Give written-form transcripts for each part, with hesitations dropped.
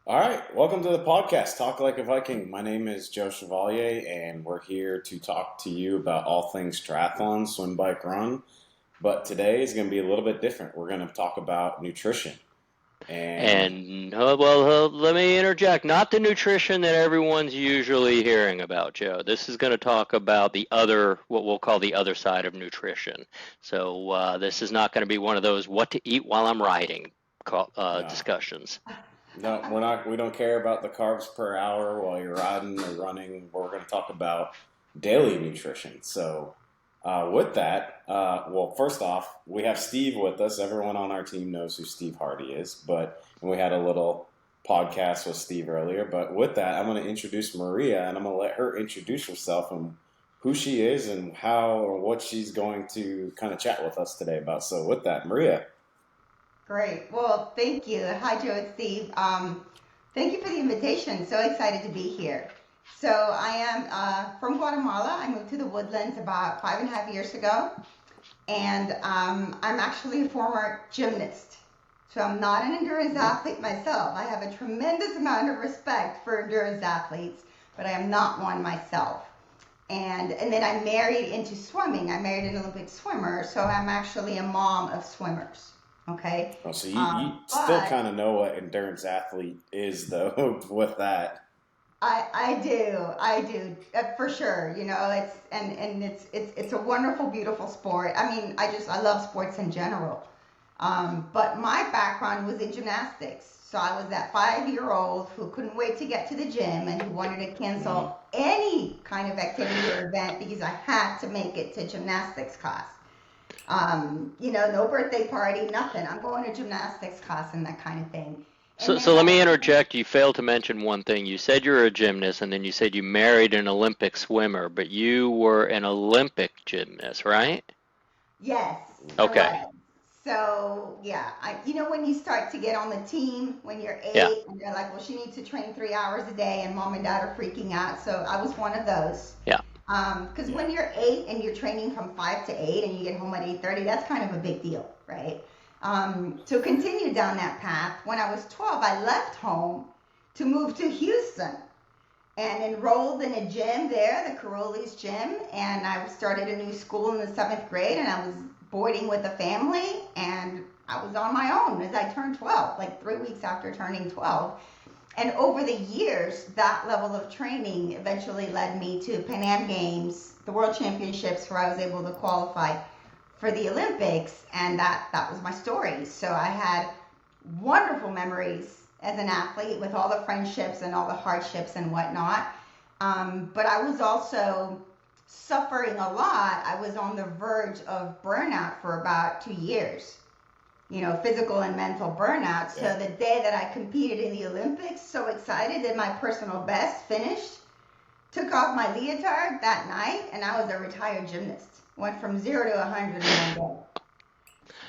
All right, welcome to the podcast, Talk Like a Viking. My name is Joe Chevalier, and we're here to talk to you about all things triathlon, swim, bike, run. But today is going to be a little bit different. We're going to talk about nutrition. And And let me interject. Not the nutrition that everyone's usually hearing about, Joe. This is going to talk about the other, what we'll call the other side of nutrition. So this is not going to be one of those what to eat while I'm riding no, discussions. no, we're not. We don't care about the carbs per hour while you're riding or running. We're going to talk about daily nutrition. So, with that, well, first off, we have Steve with us. Everyone on our team knows who Steve Hardy is, and we had a little podcast with Steve earlier. But with that, I'm going to introduce Maria, and I'm going to let her introduce herself and who she is and how or what she's going to kind of chat with us today about. So, with that, Maria. Great. Well, thank you. Hi, Joe and Steve. Thank you for the invitation. So excited to be here. So I am from Guatemala. I moved to the Woodlands about 5.5 years ago, and I'm actually a former gymnast. So I'm not an endurance athlete myself. I have a tremendous amount of respect for endurance athletes, but I am not one myself. And then I married into swimming. I married an Olympic swimmer, so I'm actually a mom of swimmers. Okay. Oh, so you still But kind of know what endurance athlete is, though, with that. I do for sure. It's a wonderful, beautiful sport. I mean, I love sports in general. But my background was in gymnastics. So I was that 5-year-old who couldn't wait to get to the gym and who wanted to Hmm. cancel any kind of activity or event because I had to make it to gymnastics class. No birthday party, nothing. I'm going to gymnastics class and that kind of thing. And So then let by me the time, interject. You failed to mention one thing. You said you're a gymnast, and then you said you married an Olympic swimmer, but you were an Olympic gymnast, right? yes, I Okay. was. So yeah, when you start to get on the team when you're Yeah. 8 and you're like, well, she needs to train 3 hours a day, and mom and dad are freaking out. So I was one of those. Yeah. Because Yeah. when you're 8 and you're training from 5 to 8 and you get home at 8:30, that's kind of a big deal, right? To continue down that path, when I was 12, I left home to move to Houston and enrolled in a gym there, the Caroli's gym, and I started a new school in the 7th grade, and I was boarding with a family, and I was on my own as I turned 12, like 3 weeks after turning 12. And over the years, that level of training eventually led me to Pan Am Games, the World Championships, where I was able to qualify for the Olympics, and that was my story. So I had wonderful memories as an athlete with all the friendships and all the hardships and whatnot. But I was also suffering a lot. I was on the verge of burnout for about 2 years, physical and mental burnout. Yeah. So the day that I competed in the Olympics, so excited that my personal best finished, took off my leotard that night, and I was a retired gymnast. Went from 0 to 100 in 1 day.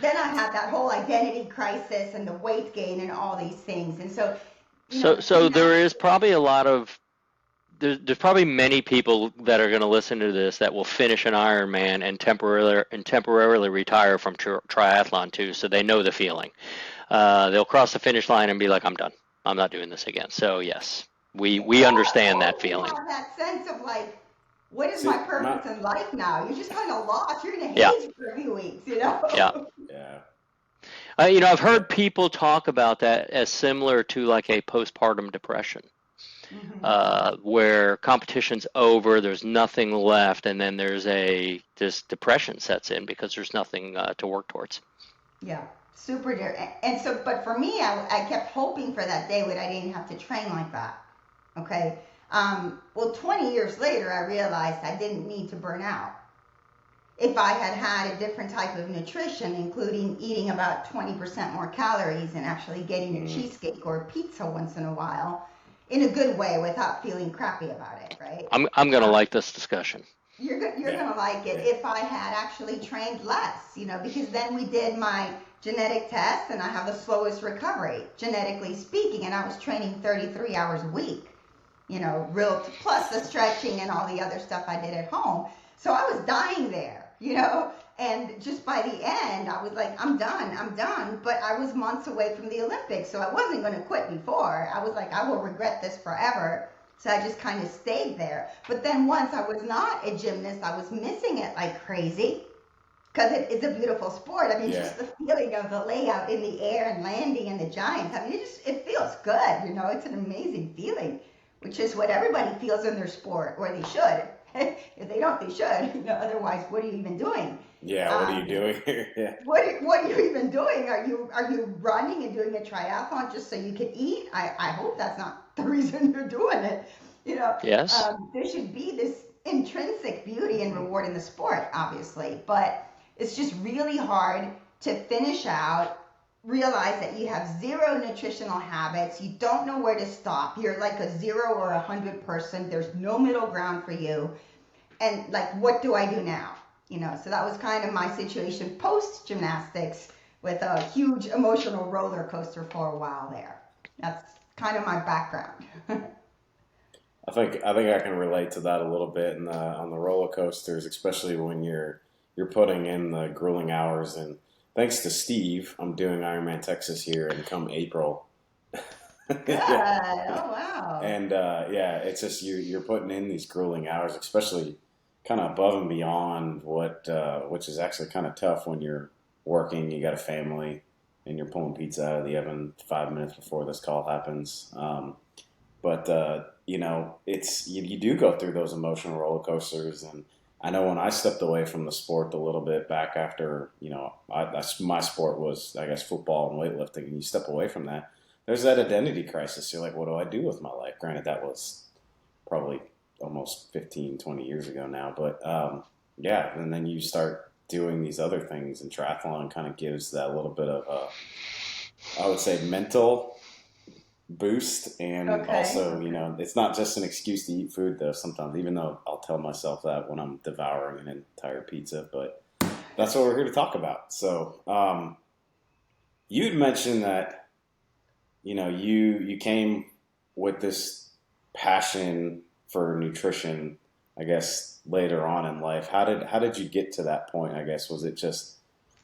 Then I had that whole identity crisis and the weight gain and all these things. And so, the So thing there that, is probably a lot of there's probably many people that are going to listen to this that will finish an Ironman and temporarily retire from triathlon too, so they know the feeling. They'll cross the finish line and be like, "I'm done. I'm not doing this again." So yes, we understand or that you feeling. have that sense of like, what is my See, purpose in life now? You're just kind of lost. You're in a Yeah, haze for a few weeks, yeah. yeah, I've yeah. heard people talk about that as similar to like a postpartum depression, hmm where competition's over, there's nothing left, and then this depression sets in because there's nothing to work towards. Yeah, super dear. And so, but for me, I kept hoping for that day when I didn't have to train like that. Okay. Well, 20 years later, I realized I didn't need to burn out. If I had had a different type of nutrition, including eating about 20% more calories and actually getting a Mm. cheesecake or a pizza once in a while in a good way without feeling crappy about it, right? I'm gonna Um, like this discussion. you're Yeah, gonna like it yeah. if I had actually trained less, because then we did my genetic test and I have the slowest recovery, genetically speaking, and I was training 33 hours a week, real plus the stretching and all the other stuff I did at home. So I was dying there. And just by the end, I was like, I'm done. But I was months away from the Olympics, so I wasn't going to quit before. I I was like, I will regret this forever. So I just kind of stayed there. But then once I was not a gymnast, I was missing it like crazy because it's a beautiful sport. I mean, Yeah. just the feeling of the layout in the air and landing and the giants. I mean, it feels good. You know, it's an amazing feeling, which is what everybody feels in their sport, or they should. If they don't, they should. You know, otherwise, what are you even doing? Yeah, what are you doing here? Yeah. What are you even doing? Are you running and doing a triathlon just so you can eat? I hope that's not the reason you're doing it. You know, Yes. there should be this intrinsic beauty and reward in the sport, obviously, but it's just really hard to finish out, realize that you have zero nutritional habits, you don't know where to stop, you're like a 0 or 100 person, there's no middle ground for you, and like, what do I do now? You know, so that was kind of my situation post gymnastics, with a huge emotional roller coaster for a while there. That's kind of my background. I think I can relate to that a little bit on the roller coasters, especially when you're putting in the grueling hours. And thanks to Steve, I'm doing Ironman Texas here, and come April. Good. Yeah. Oh, wow. And yeah, it's just you're putting in these grueling hours, especially kind of above and beyond what which is actually kind of tough when you're working. You got a family, and you're pulling pizza out of the oven 5 minutes before this call happens. But you know, it's you do go through those emotional roller coasters, and I know when I stepped away from the sport a little bit back after, you know, my sport was, I guess, football and weightlifting, and you step away from that, there's that identity crisis. You're like, what do I do with my life? Granted, that was probably almost 15, 20 years ago now, but yeah, and then you start doing these other things, and triathlon kind of gives that little bit of I would say, mental boost, and also, you know, it's not just an excuse to eat food though sometimes, even though I'll tell myself that when I'm devouring an entire pizza, but that's what we're here to talk about. So you'd mentioned that, you know, you came with this passion for nutrition, I guess, later on in life. How did you get to that point? I guess, was it just,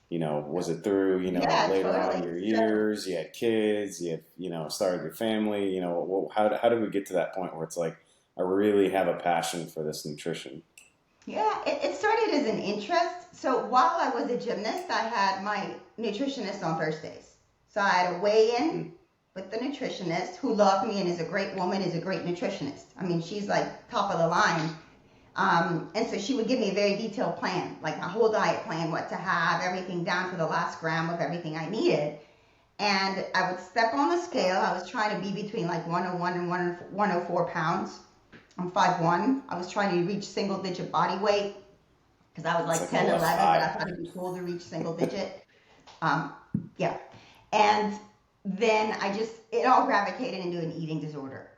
you know, was it through, you know, later on in your years, you had kids, you had, you know, started your family, you know, how did we get to that point where it's like, I really have a passion for this nutrition? Yeah, it started as an interest. So while I was a gymnast, I had my nutritionist on Thursdays. So I had a weigh-in with the nutritionist, who loved me and is a great woman, is a great nutritionist. I mean, she's like top of the line. And so she would give me a very detailed plan, like my whole diet plan, what to have, everything down to the last gram of everything I needed. And I would step on the scale. I was trying to be between like 101 and 104 pounds. I'm 5'1". I was trying to reach single digit body weight because I was like 10, 11, but I thought it'd be cool to reach single digit. Yeah. And then it all gravitated into an eating disorder,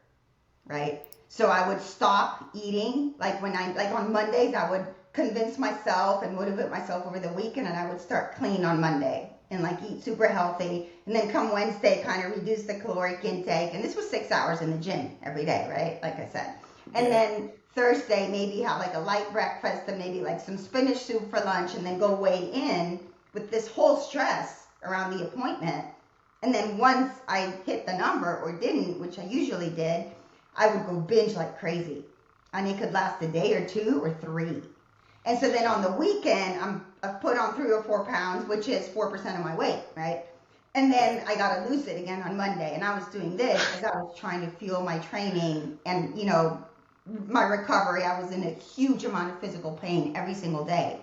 right? So I would stop eating, like on Mondays, I would convince myself and motivate myself over the weekend, and I would start clean on Monday and like eat super healthy. And then come Wednesday, kind of reduce the caloric intake. And this was 6 hours in the gym every day, right? Like I said. And then Thursday, maybe have like a light breakfast and maybe like some spinach soup for lunch, and then go weigh in with this whole stress around the appointment. And then once I hit the number or didn't, which I usually did, I would go binge like crazy. And it could last a day or 2 or 3. And so then on the weekend, I've put on 3 or 4 pounds, which is 4% of my weight, right? And then I got to lose it again on Monday. And I was doing this as I was trying to fuel my training and, you know, my recovery. I was in a huge amount of physical pain every single day.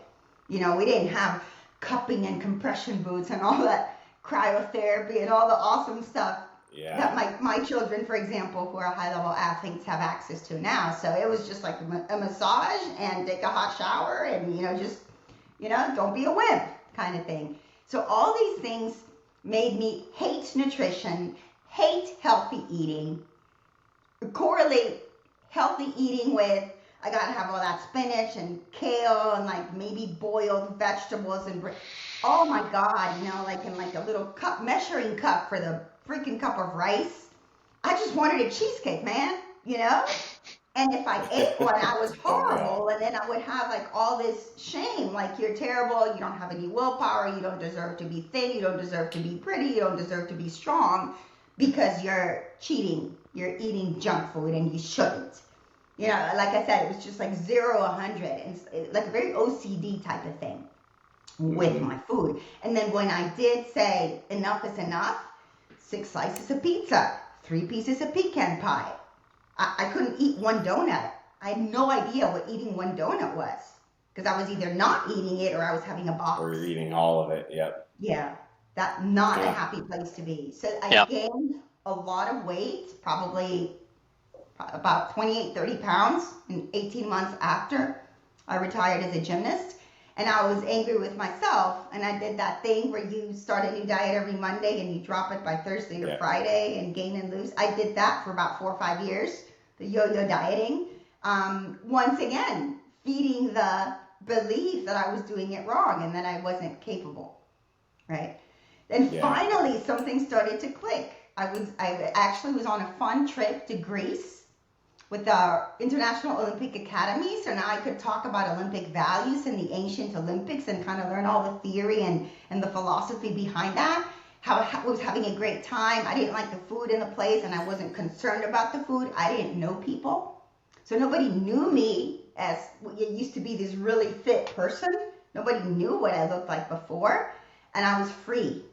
You know, we didn't have cupping and compression boots and all that cryotherapy and all the awesome stuff that my children, for example, who are high-level athletes, have access to now. So it was just like a massage and take a hot shower and, you know, just, you know, don't be a wimp kind of thing. So all these things made me hate nutrition, hate healthy eating, correlate healthy eating with, I got to have all that spinach and kale and like maybe boiled vegetables and oh my God, you know, like in like a little cup, measuring cup for the freaking cup of rice. I just wanted a cheesecake, man, you know? And if I ate one, I was horrible. And then I would have like all this shame, like you're terrible, you don't have any willpower, you don't deserve to be thin, you don't deserve to be pretty, you don't deserve to be strong. because you're cheating, you're eating junk food, and you shouldn't. You know, like I said, it was just like 0-100, and like a very OCD type of thing with my food. And then when I did say enough is enough, 6 slices of pizza, 3 pieces of pecan pie. I couldn't eat one donut. I had no idea what eating one donut was because I was either not eating it or I was having a box. Or you're eating all of it. Yep. Yeah, that not a happy place to be. So I gained a lot of weight, probably about 28, 30 pounds in 18 months after I retired as a gymnast. And I was angry with myself, and I did that thing where you start a new diet every Monday and you drop it by Thursday or Friday and gain and lose. I did that for about 4 or 5 years, the yo-yo dieting. Once again, feeding the belief that I was doing it wrong and that I wasn't capable, right? Then finally something started to click. I actually was on a fun trip to Greece with the International Olympic Academy. So now I could talk about Olympic values and the ancient Olympics and kind of learn all the theory and the philosophy behind that. How I was having a great time. I didn't like the food in the place and I wasn't concerned about the food. I didn't know people. So nobody knew me as it used to be this really fit person. Nobody knew what I looked like before. And I was free.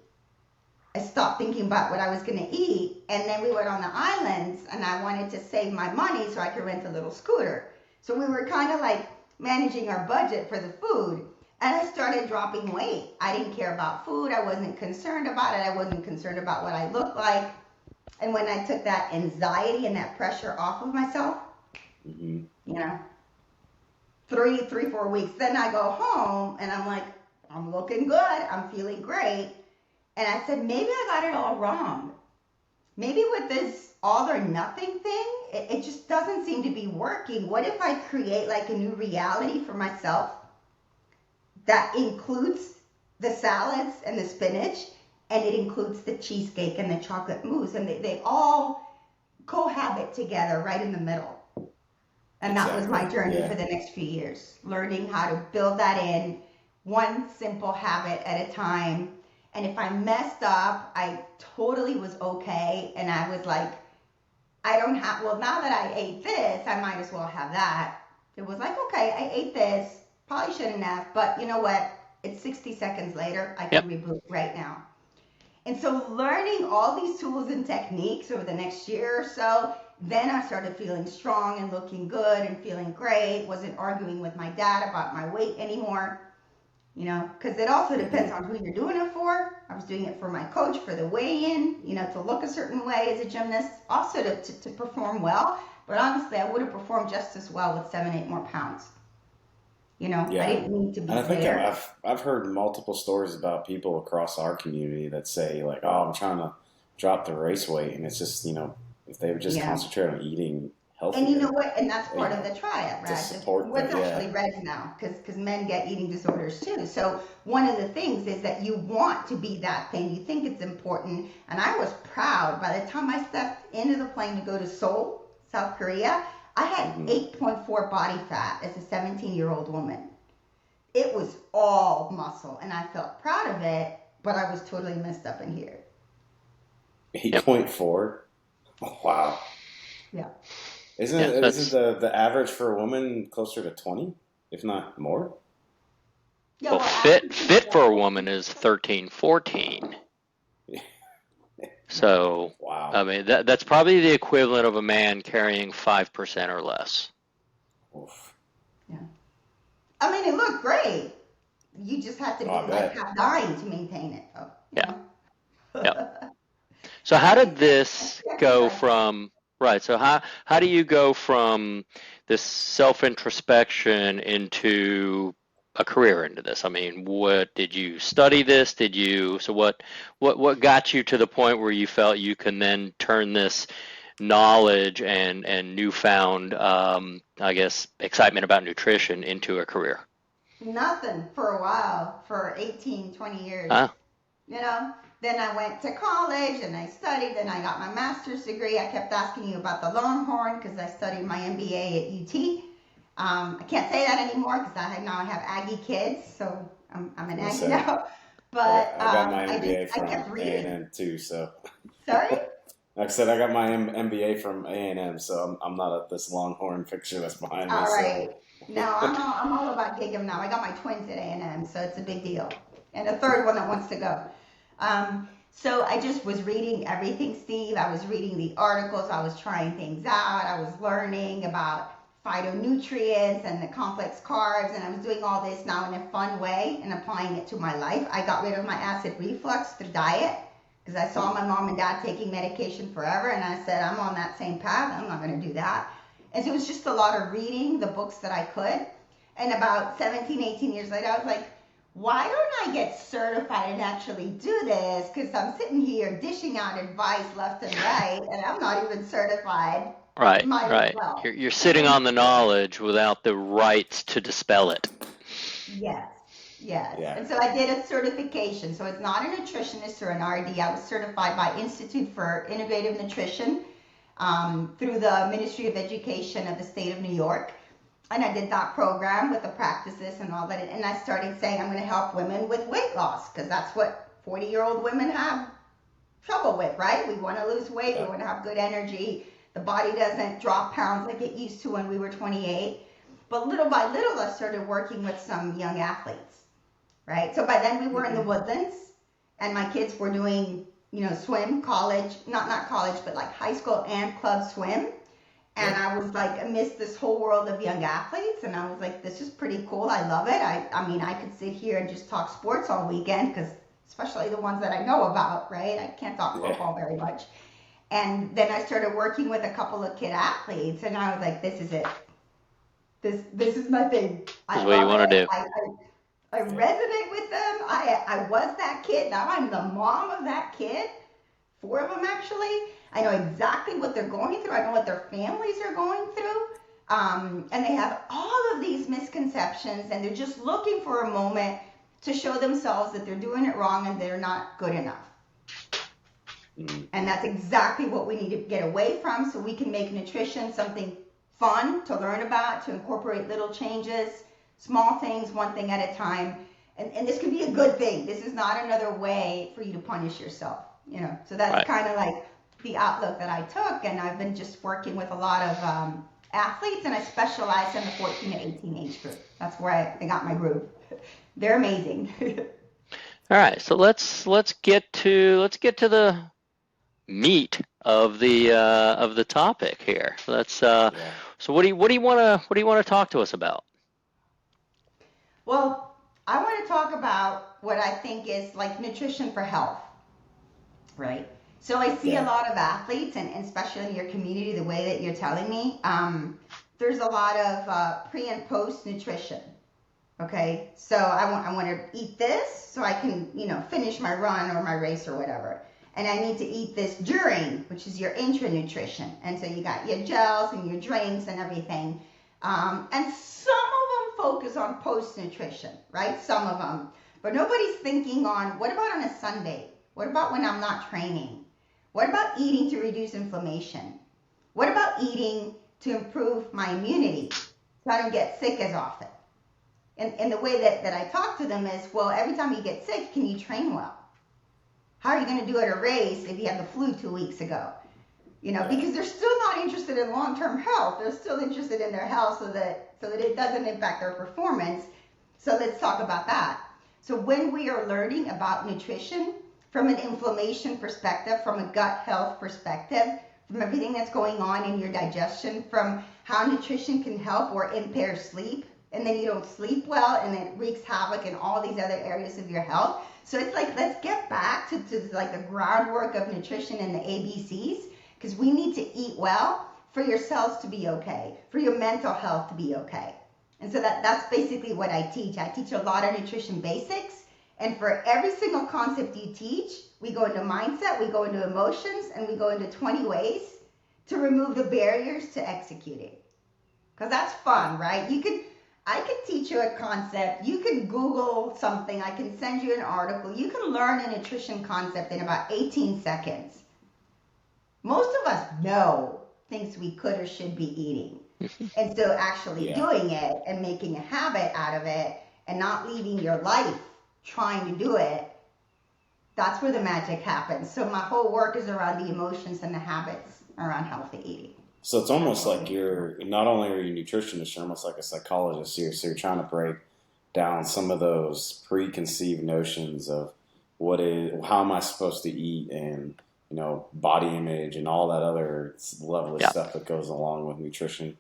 I stopped thinking about what I was going to eat, and then we went on the islands, and I wanted to save my money so I could rent a little scooter. So we were kind of like managing our budget for the food, and I started dropping weight. I didn't care about food. I wasn't concerned about it. I wasn't concerned about what I looked like. And when I took that anxiety and that pressure off of myself, you know, 4 weeks, then I go home, and I'm like, I'm looking good. I'm feeling great. And I said, maybe I got it all wrong. Maybe with this all or nothing thing, it just doesn't seem to be working. What if I create like a new reality for myself that includes the salads and the spinach, and it includes the cheesecake and the chocolate mousse, and they all cohabit together right in the middle. And that was my journey for the next few years, learning how to build that in one simple habit at a time. And if I messed up, I totally was okay. And I was like, well, now that I ate this, I might as well have that. It was like, okay, I ate this. Probably shouldn't have. But you know what? It's 60 seconds later. I can reboot right now. And so learning all these tools and techniques over the next year or so, then I started feeling strong and looking good and feeling great. Wasn't arguing with my dad about my weight anymore. You know, because it also depends on who you're doing it for. I was doing it for my coach for the weigh-in, you know, to look a certain way as a gymnast, also to perform well. But honestly, I would have performed just as well with 7-8 more pounds. You know, I didn't need to be and I think there. I've heard multiple stories about people across our community that say like, oh, I'm trying to drop the race weight. And it's just, you know, if they would just concentrate on eating healthier. And you know what? And that's part of the triad, right? What's actually red now, because men get eating disorders too. So one of the things is that you want to be that thing. You think it's important. And I was proud. By the time I stepped into the plane to go to Seoul, South Korea, I had 8.4 body fat as a 17-year-old woman. It was all muscle, and I felt proud of it, but I was totally messed up in here. 8.4? Oh, wow. Yeah. Isn't the average for a woman closer to 20, if not more? Yeah, well, fit for a woman is 13, 14. So, wow. I mean, that's probably the equivalent of a man carrying 5% or less. Oof. Yeah. I mean, it looked great. You just have to be like half dying to maintain it. Yeah. So how did this go from... Right. So how do you go from this self-introspection into a career into this? I mean, what did you study this? What got you to the point where you felt you can then turn this knowledge and newfound, I guess, excitement about nutrition into a career? Nothing for a while, for 18, 20 years. You know? Then I went to college and I studied, and I got my master's degree. I kept asking you about the Longhorn because I studied my MBA at UT. I can't say that anymore because I have Aggie kids, so I'm an Aggie now. But I got my MBA from A&M too, so. Sorry? Like I said, I got my MBA from A&M, so I'm not at this Longhorn picture that's behind me. All So right. No, I'm all about gig 'em now. I got my twins at A&M, so it's a big deal. And a third one that wants to go. So I just was reading everything, Steve. I was reading the articles. I was trying things out. I was learning about phytonutrients and the complex carbs, and I was doing all this now in a fun way and applying it to my life. I got rid of my acid reflux through diet because I saw my mom and dad taking medication forever, and I said, I'm on that same path. I'm not going to do that. And so it was just a lot of reading the books that I could. And about 17, 18 years later, I was like, why don't I get certified and actually do this? Because I'm sitting here dishing out advice left and right, and I'm not even certified. Right, Might as right. well. You're sitting on the knowledge without the rights to dispel it. Yes, yes. yeah, And so I did a certification. So it's not a nutritionist or an RD. I was certified by Institute for Integrative Nutrition through the Ministry of Education of the state of New York. And I did that program with the practices and all that. And I started saying I'm going to help women with weight loss because that's what 40-year-old women have trouble with, right? We want to lose weight. We want to have good energy. The body doesn't drop pounds like it used to when we were 28. But little by little, I started working with some young athletes, right? So by then we were in the Woodlands, and my kids were doing, swim, college, not college, but like high school and club swim. And I was like, amidst this whole world of young athletes, and I was like, this is pretty cool. I love it. I mean, I could sit here and just talk sports all weekend, because especially the ones that I know about, right? I can't talk football very much. And then I started working with a couple of kid athletes, and I was like, this is it. This is my thing. This is what you want to do. I resonate with them. I was that kid. Now I'm the mom of that kid. 4 of them actually. I know exactly what they're going through. I know what their families are going through. And they have all of these misconceptions, and they're just looking for a moment to show themselves that they're doing it wrong and they're not good enough. And that's exactly what we need to get away from, so we can make nutrition something fun to learn about, to incorporate little changes, small things, one thing at a time. And this can be a good thing. This is not another way for you to punish yourself. So that's kind of like the outlook that I took, and I've been just working with a lot of athletes, and I specialize in the 14 to 18 age group. That's where I got my group. They're amazing. All right, so let's get to the meat of the topic here. So what do you want to talk to us about? Well, I want to talk about what I think is like nutrition for health, right? So I see a lot of athletes, and especially in your community, the way that you're telling me, there's a lot of pre and post nutrition. Okay, so I want to eat this so I can, finish my run or my race or whatever. And I need to eat this during, which is your intra-nutrition. And so you got your gels and your drinks and everything. And some of them focus on post-nutrition, right? Some of them. But nobody's thinking on, what about on a Sunday? What about when I'm not training? What about eating to reduce inflammation? What about eating to improve my immunity so I don't get sick as often? And the way that I talk to them is, well, every time you get sick, can you train well? How are you going to do at a race if you had the flu 2 weeks ago? Because they're still not interested in long-term health. They're still interested in their health so that it doesn't impact their performance. So let's talk about that. So when we are learning about nutrition from an inflammation perspective, from a gut health perspective, from everything that's going on in your digestion, from how nutrition can help or impair sleep, and then you don't sleep well, and then it wreaks havoc in all these other areas of your health. So it's like, let's get back to like the groundwork of nutrition and the ABCs, because we need to eat well for your cells to be okay, for your mental health to be okay. And so that's basically what I teach. I teach a lot of nutrition basics, and for every single concept you teach, we go into mindset, we go into emotions, and we go into 20 ways to remove the barriers to executing. Because that's fun, right? I can teach you a concept. You can Google something. I can send you an article. You can learn a nutrition concept in about 18 seconds. Most of us know things we could or should be eating. And so actually doing it and making a habit out of it and not leaving your life trying to do it That's where the magic happens. So my whole work is around the emotions and the habits around healthy eating. So it's almost like you're not only are you a nutritionist, you're almost like a psychologist here. So you're trying to break down some of those preconceived notions of how am I supposed to eat, and body image and all that other lovely Yeah. stuff that goes along with nutrition.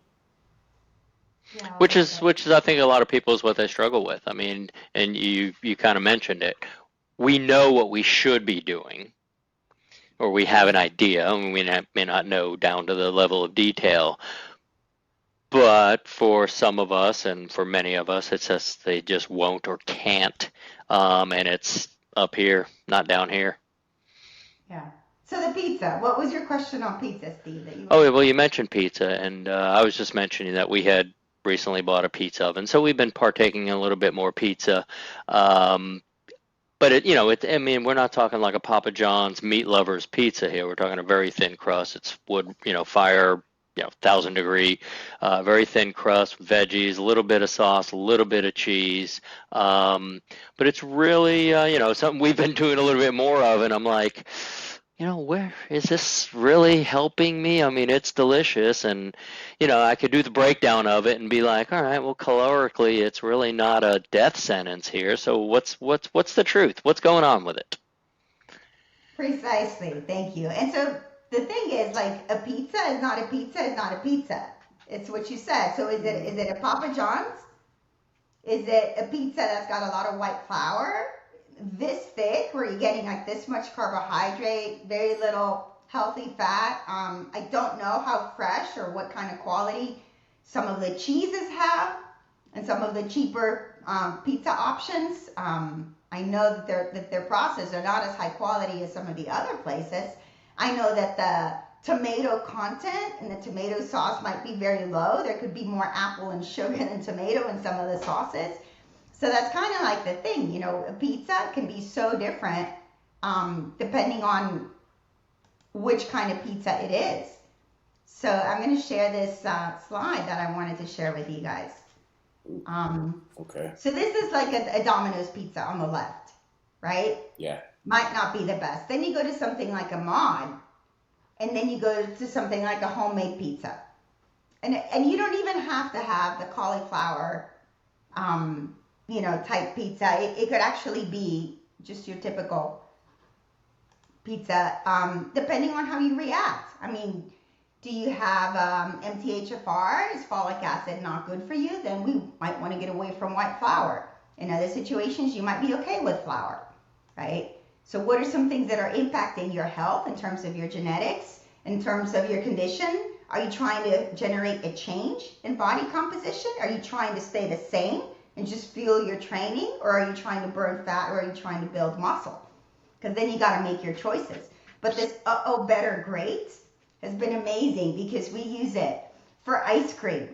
Yeah, I Which love is it. which is I think a lot of people is what they struggle with. I mean, and you kind of mentioned it. We know what we should be doing, or we have an idea, and we may not know down to the level of detail. But for some of us, and for many of us, it's just they just won't or can't, and it's up here, not down here. Yeah. So the pizza. What was your question on pizza, Steve? That you Oh, were. well, you mentioned pizza, and I was just mentioning that we had recently bought a pizza oven, so we've been partaking in a little bit more pizza. Um, but I mean, we're not talking like a Papa John's meat lovers pizza here. We're talking a very thin crust. It's wood, fire, 1,000 degree, very thin crust, veggies, a little bit of sauce, a little bit of cheese. But it's really, something we've been doing a little bit more of, and I'm like, where is this really helping me? I mean, it's delicious, and I could do the breakdown of it and be like, all right, well, calorically, it's really not a death sentence here. So what's the truth? What's going on with it? Precisely. Thank you. And so the thing is, like, a pizza is not a pizza is not a pizza. It's what you said. So is it a Papa John's? Is it a pizza that's got a lot of white flour, this thick, where you're getting like this much carbohydrate, very little healthy fat? I don't know how fresh or what kind of quality some of the cheeses have, and some of the cheaper pizza options. I know that their processed are not as high quality as some of the other places. I know that the tomato content and the tomato sauce might be very low. There could be more apple and sugar than tomato in some of the sauces. So that's kind of like the thing, a pizza can be so different depending on which kind of pizza it is. So I'm going to share this slide that I wanted to share with you guys. Okay. So this is like a Domino's pizza on the left, right? Yeah. Might not be the best. Then you go to something like a mod, and then you go to something like a homemade pizza. And you don't even have to have the cauliflower, type pizza. It could actually be just your typical pizza, depending on how you react. I mean, do you have MTHFR? Is folic acid not good for you? Then we might want to get away from white flour. In other situations, you might be okay with flour, right? So what are some things that are impacting your health in terms of your genetics, in terms of your condition? Are you trying to generate a change in body composition? Are you trying to stay the same and just fuel your training? Or are you trying to burn fat, or are you trying to build muscle? Because then you got to make your choices. But this Better Great has been amazing because we use it for ice cream.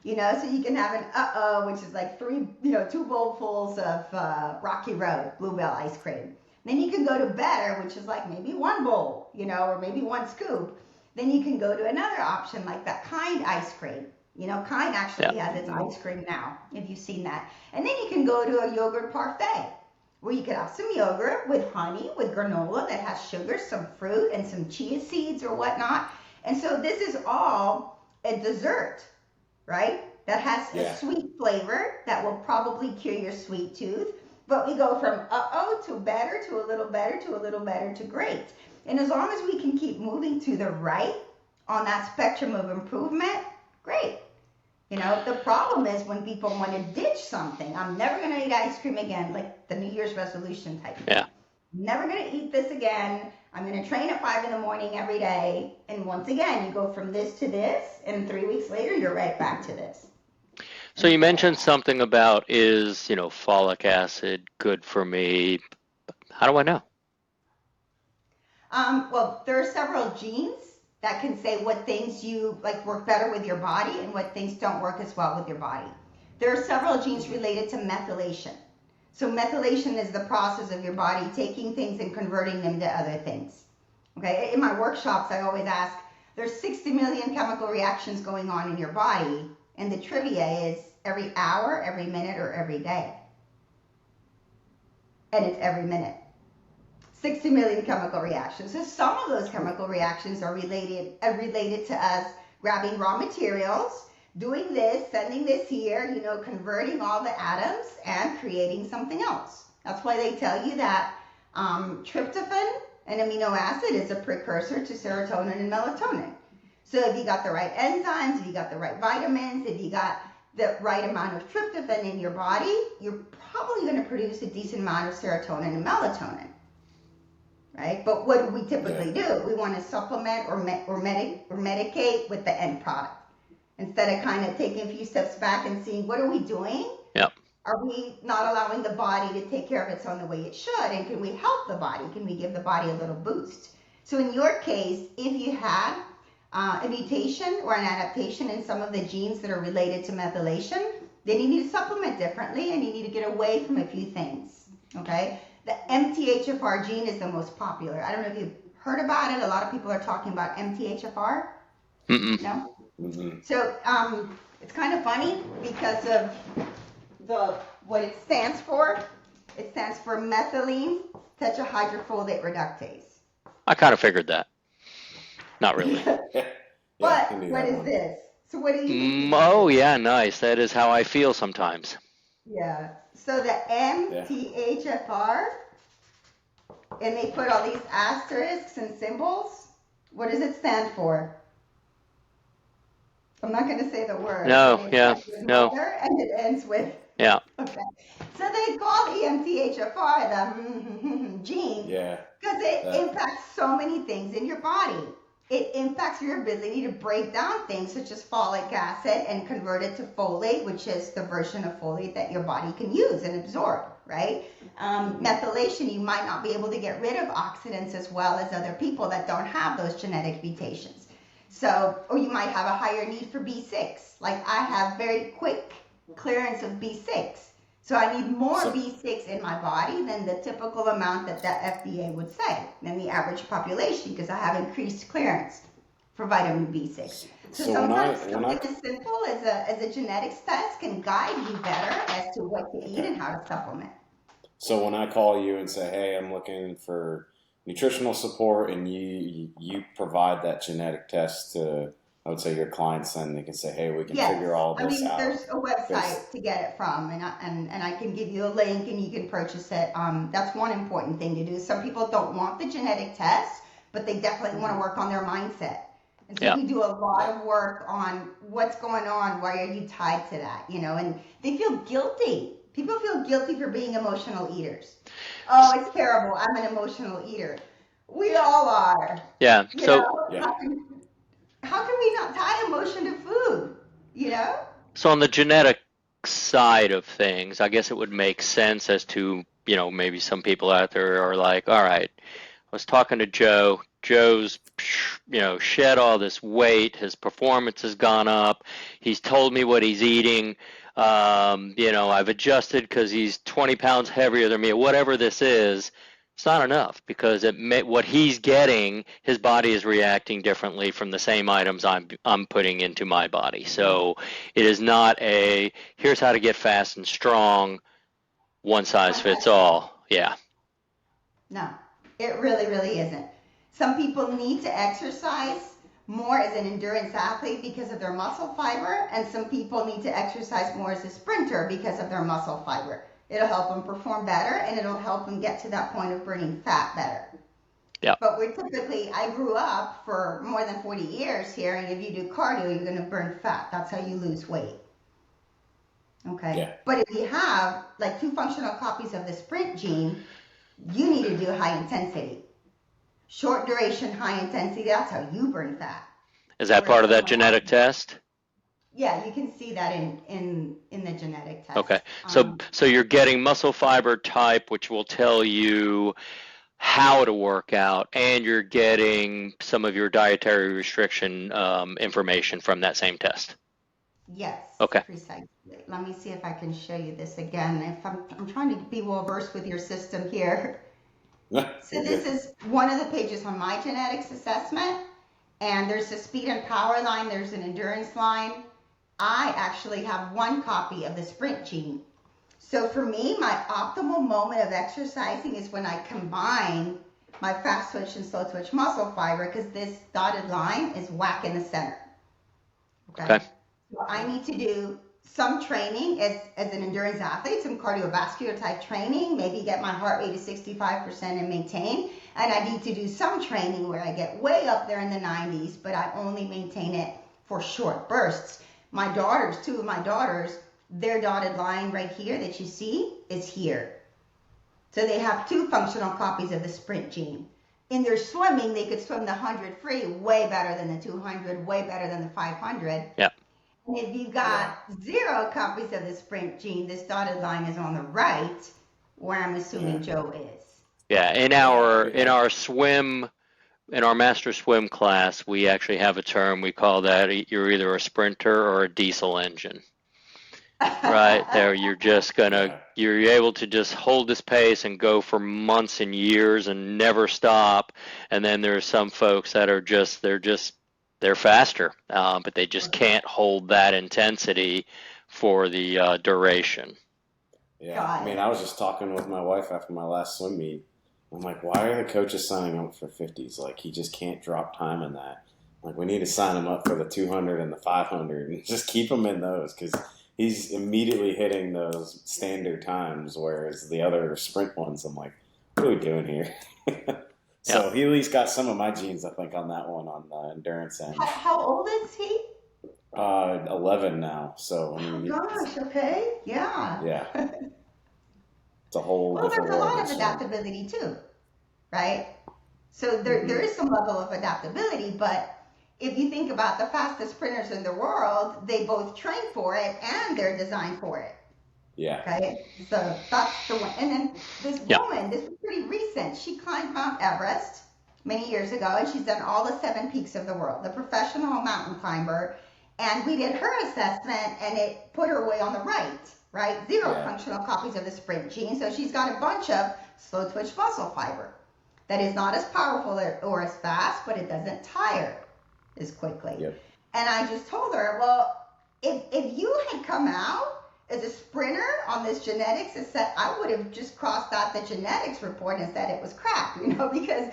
So you can have an which is like 2 bowlfuls of Rocky Road Bluebell ice cream. Then you can go to Better, which is like maybe 1 bowl, or maybe 1 scoop. Then you can go to another option like that Kind ice cream. Kind actually has its ice cream now, if you've seen that. And then you can go to a yogurt parfait, where you could have some yogurt with honey, with granola that has sugar, some fruit, and some chia seeds or whatnot. And so this is all a dessert, right? That has a sweet flavor that will probably cure your sweet tooth. But we go from to better, to a little better, to a little better, to great. And as long as we can keep moving to the right on that spectrum of improvement, great. The problem is when people want to ditch something. I'm never going to eat ice cream again, like the New Year's resolution type thing. Yeah. Never going to eat this again. I'm going to train at 5 in the morning every day. And once again, you go from this to this, and 3 weeks later, you're right back to this. So you mentioned something about is, folic acid good for me? How do I know? Well, there are several genes that can say what things you like work better with your body and what things don't work as well with your body. There are several genes related to methylation. So methylation is the process of your body taking things and converting them to other things. Okay, in my workshops, I always ask, there's 60 million chemical reactions going on in your body, and the trivia is every hour, every minute, or every day. And it's every minute. 60 million chemical reactions. So some of those chemical reactions are related to us grabbing raw materials, doing this, sending this here, converting all the atoms and creating something else. That's why they tell you that tryptophan, an amino acid, is a precursor to serotonin and melatonin. So if you got the right enzymes, if you got the right vitamins, if you got the right amount of tryptophan in your body, you're probably going to produce a decent amount of serotonin and melatonin, right? But what do we typically do? We want to supplement or medicate with the end product instead of kind of taking a few steps back and seeing what are we doing? Yep. Are we not allowing the body to take care of its own the way it should? And can we help the body? Can we give the body a little boost? So in your case, if you had a mutation or an adaptation in some of the genes that are related to methylation, then you need to supplement differently and you need to get away from a few things, okay? The MTHFR gene is the most popular. I don't know if you've heard about it. A lot of people are talking about MTHFR. Mm-mm. No? Mm-hmm. So it's kind of funny because of what it stands for. It stands for methylene tetrahydrofolate reductase. I kind of figured that. Not really. But what is this? So what do you think? Oh, yeah, nice. That is how I feel sometimes. Yeah. So the MTHFR, and they put all these asterisks and symbols. What does it stand for? I'm not going to say the word. No, yeah, no. And it ends with. Yeah. Okay. So they call the MTHFR the gene because it impacts so many things in your body. It impacts your ability to break down things such as folic acid and convert it to folate, which is the version of folate that your body can use and absorb, right? Methylation, you might not be able to get rid of oxidants as well as other people that don't have those genetic mutations. So, or you might have a higher need for B6. Like I have very quick clearance of B6. So I need more B6 in my body than the typical amount that the FDA would say, than the average population, because I have increased clearance for vitamin B6. So sometimes something as simple as a genetics test can guide you better as to what to eat and how to supplement. So when I call you and say, hey, I'm looking for nutritional support, and you provide that genetic test to, I would say, your clients, and they can say, hey, we can figure all this out. There's a website to get it from, and I can give you a link and you can purchase it. That's one important thing to do. Some people don't want the genetic test, but they definitely want to work on their mindset. And so we do a lot of work on what's going on, why are you tied to that, and they feel guilty. People feel guilty for being emotional eaters. Oh, it's terrible. I'm an emotional eater. We all are. Yeah. How can we not tie emotion to food, So on the genetic side of things, I guess it would make sense as to, maybe some people out there are like, all right, I was talking to Joe. Joe's, shed all this weight. His performance has gone up. He's told me what he's eating. I've adjusted because he's 20 pounds heavier than me. Whatever this is, it's not enough because what he's getting, his body is reacting differently from the same items I'm putting into my body. So it is not here's how to get fast and strong, one size fits all. Yeah. No, it really, really isn't. Some people need to exercise more as an endurance athlete because of their muscle fiber, and some people need to exercise more as a sprinter because of their muscle fiber. It'll help them perform better, and it'll help them get to that point of burning fat better. Yeah. But I grew up for more than 40 years hearing if you do cardio, you're going to burn fat. That's how you lose weight. Okay. Yeah. But if you have like 2 functional copies of the sprint gene, you need to do high intensity. Short duration, high intensity, that's how you burn fat. Is that part of that genetic test? Yeah, you can see that in the genetic test. Okay. So you're getting muscle fiber type, which will tell you how to work out, and you're getting some of your dietary restriction information from that same test. Yes. Okay. Precisely. Let me see if I can show you this again. If I'm trying to be well versed with your system here. So this is one of the pages on my genetics assessment, and there's a speed and power line, there's an endurance line. I actually have 1 copy of the sprint gene. So for me, my optimal moment of exercising is when I combine my fast twitch and slow twitch muscle fiber because this dotted line is whack in the center. Okay. So I need to do some training as an endurance athlete, some cardiovascular type training, maybe get my heart rate to 65% and maintain. And I need to do some training where I get way up there in the 90s, but I only maintain it for short bursts. My daughters, two of my daughters, their dotted line right here that you see is here. So they have two functional copies of the sprint gene. In their swimming, they could swim the 100 free way better than the 200, way better than the 500. Yeah. And if you got 0 copies of the sprint gene, this dotted line is on the right, where I'm assuming Joe is. Yeah, in our master swim class, we actually have a term. We call that you're either a sprinter or a diesel engine. Right there, you're able to just hold this pace and go for months and years and never stop. And then there are some folks that are they're faster, but they just can't hold that intensity for the duration. Yeah, I mean, I was just talking with my wife after my last swim meet. I'm like, why are the coaches signing up for 50s? Like, he just can't drop time in that. Like, we need to sign him up for the 200 and the 500 and just keep him in those because he's immediately hitting those standard times, whereas the other sprint ones, I'm like, what are we doing here? So he at least got some of my genes, I think, on that one on the endurance end. How old is he? 11 now. So I mean, gosh, okay, yeah. Yeah. It's a whole different there's a world. lot of adaptability too, right? So there is some level of adaptability, but if you think about the fastest sprinters in the world, they both train for it and they're designed for it. Yeah. Okay, so that's the one. And then this woman, this was pretty recent. She climbed Mount Everest many years ago, and she's done all the 7 peaks of the world, the professional mountain climber. And we did her assessment, and it put her way on the right? 0 functional copies of the sprint gene. So she's got a bunch of slow twitch muscle fiber that is not as powerful or as fast, but it doesn't tire as quickly. Yep. And I just told her, well, if you had come out as a sprinter on this genetics set, I would have just crossed out the genetics report and said it was crap, because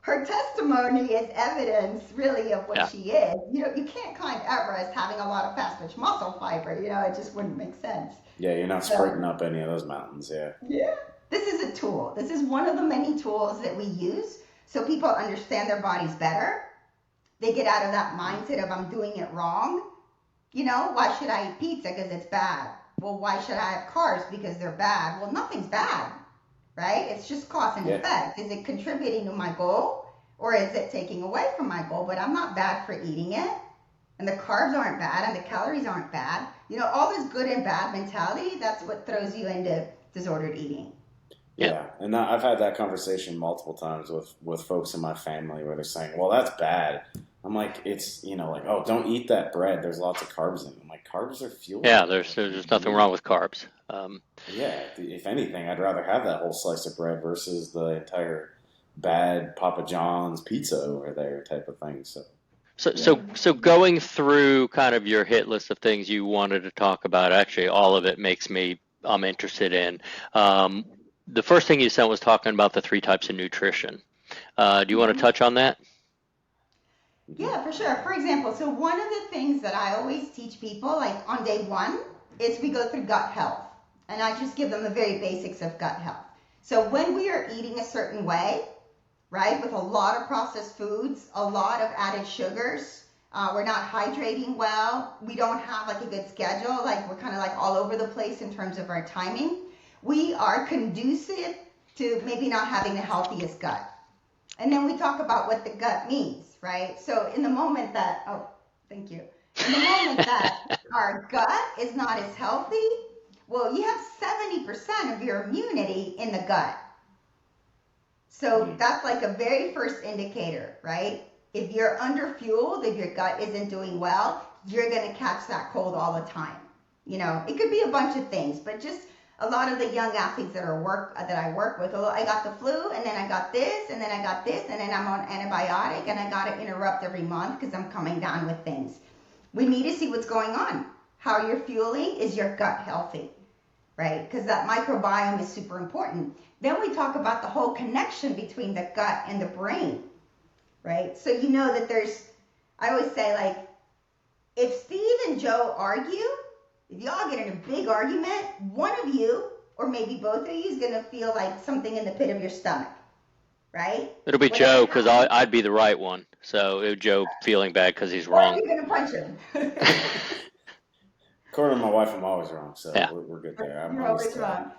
her testimony is evidence really of what she is. You can't climb Everest having a lot of fast twitch muscle fiber, it just wouldn't make sense. Yeah, you're not sprinting up any of those mountains, Yeah. This is a tool. This is one of the many tools that we use so people understand their bodies better. They get out of that mindset of I'm doing it wrong. Why should I eat pizza? Because it's bad. Well, why should I have carbs? Because they're bad. Well, nothing's bad, right? It's just cause and effect. Is it contributing to my goal or is it taking away from my goal? But I'm not bad for eating it. And the carbs aren't bad and the calories aren't bad. All this good and bad mentality, that's what throws you into disordered eating. Yeah, and I've had that conversation multiple times with folks in my family where they're saying, well, that's bad. I'm like, it's, oh, don't eat that bread. There's lots of carbs in it. I'm like, carbs are fuel. Yeah, there's nothing wrong with carbs. Yeah, if anything, I'd rather have that whole slice of bread versus the entire bad Papa John's pizza over there type of thing. So going through kind of your hit list of things you wanted to talk about, actually all of it I'm interested in. The first thing you said was talking about the 3 types of nutrition. Do you want to touch on that? Yeah, for sure. For example, so one of the things that I always teach people, like on day 1, is we go through gut health. And I just give them the very basics of gut health. So when we are eating a certain way, right, with a lot of processed foods, a lot of added sugars, we're not hydrating well, we don't have like a good schedule, like we're kind of like all over the place in terms of our timing, we are conducive to maybe not having the healthiest gut. And then we talk about what the gut means, right? So in the moment that, in the moment that our gut is not as healthy, well, you have 70% of your immunity in the gut. So that's like a very first indicator, right? If you're underfueled, if your gut isn't doing well, you're going to catch that cold all the time. It could be a bunch of things, but just a lot of the young athletes that I work with, I got the flu, and then I got this, and then I got this, and then I'm on antibiotic, and I got to interrupt every month because I'm coming down with things. We need to see what's going on. How you're fueling, is your gut healthy, right? Because that microbiome is super important. Then we talk about the whole connection between the gut and the brain, right? So you know that I always say, like, if Steve and Joe argue, if y'all get in a big argument, one of you, or maybe both of you, is going to feel like something in the pit of your stomach, right? It'll be Whatever Joe because happens, I'd be the right one. So it, Joe feeling bad because he's or wrong. you're going to punch him. According to my wife, I'm always wrong, so Yeah. we're good there. I'm You're used always to wrong.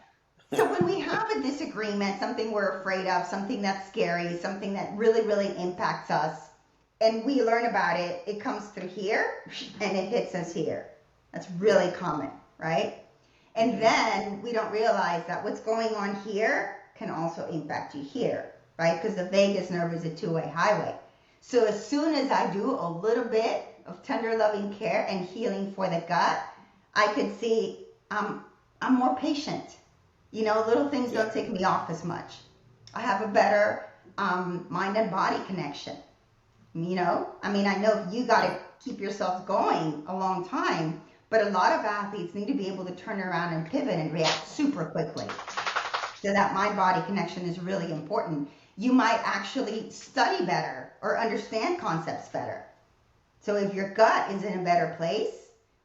So when we have a disagreement, something we're afraid of, something that's scary, something that really, really impacts us, and we learn about it, it comes through here and it hits us here. That's really common, right? And then we don't realize that what's going on here can also impact you here, right? Because the vagus nerve is a two-way highway. So as soon as I do a little bit of tender loving care and healing for the gut, I could see I'm more patient. You know, little things don't take me off as much. I have a better mind and body connection. You know, I mean, I know you got to keep yourself going a long time, but a lot of athletes need to be able to turn around and pivot and react super quickly. So that mind-body connection is really important. You might actually study better or understand concepts better. So if your gut is in a better place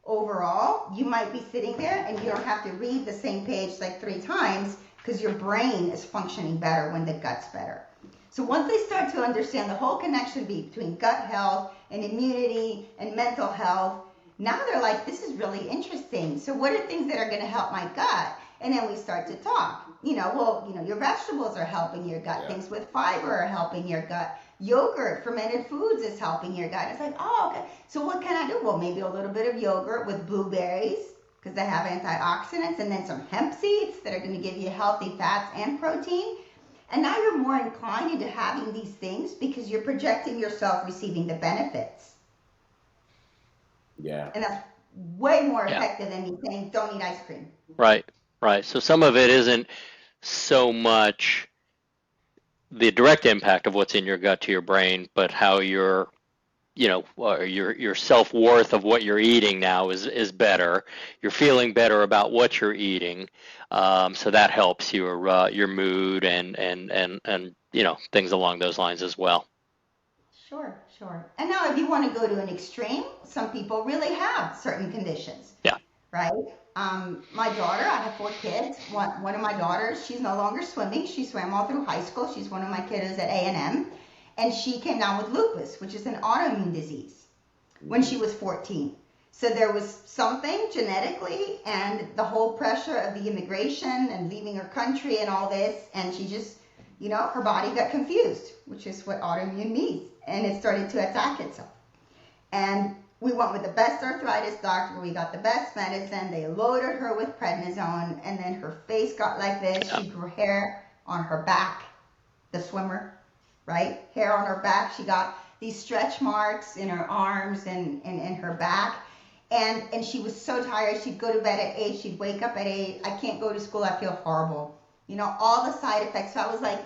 overall, you might be sitting there and you don't have to read the same page like 3 times because your brain is functioning better when the gut's better. So once they start to understand the whole connection between gut health and immunity and mental health, now they're like, this is really interesting. So what are things that are going to help my gut? And then we start to talk. Your vegetables are helping your gut. Things with fiber are helping your gut. Yogurt, fermented foods is helping your gut. It's like, oh, okay. So what can I do? Well, maybe a little bit of yogurt with blueberries because they have antioxidants, and then some hemp seeds that are going to give you healthy fats and protein. And now you're more inclined into having these things because you're projecting yourself receiving the benefits. Yeah. And that's way more effective than me saying, don't eat ice cream. Right. So some of it isn't so much the direct impact of what's in your gut to your brain, but how your self-worth of what you're eating now is better. You're feeling better about what you're eating, so that helps your mood and things along those lines as well. Sure. And now if you want to go to an extreme, some people really have certain conditions. Yeah. Right? My daughter, I have 4 kids. One of my daughters, she's no longer swimming. She swam all through high school. She's one of my kiddos at A&M. And she came down with lupus, which is an autoimmune disease, when she was 14. So there was something genetically and the whole pressure of the immigration and leaving her country and all this. And she just, her body got confused, which is what autoimmune means. And it started to attack itself. And we went with the best arthritis doctor. We got the best medicine. They loaded her with prednisone, and then her face got like this. She grew hair on her back, the swimmer, right? Hair on her back. She got these stretch marks in her arms and in her back. And she was so tired. She'd go to bed at 8. She'd wake up at 8. I can't go to school. I feel horrible. All the side effects. So I was like,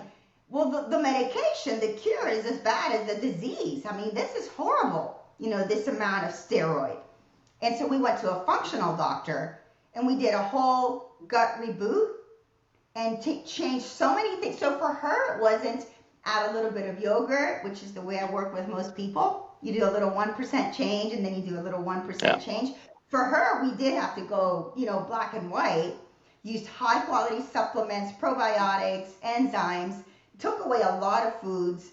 well, the medication, the cure is as bad as the disease. I mean, this is horrible. This amount of steroid. And so we went to a functional doctor and we did a whole gut reboot and changed so many things. So for her, it wasn't add a little bit of yogurt, which is the way I work with most people. You do a little 1% change and then you do a little 1% change. For her, we did have to go, black and white, used high quality supplements, probiotics, enzymes, took away a lot of foods,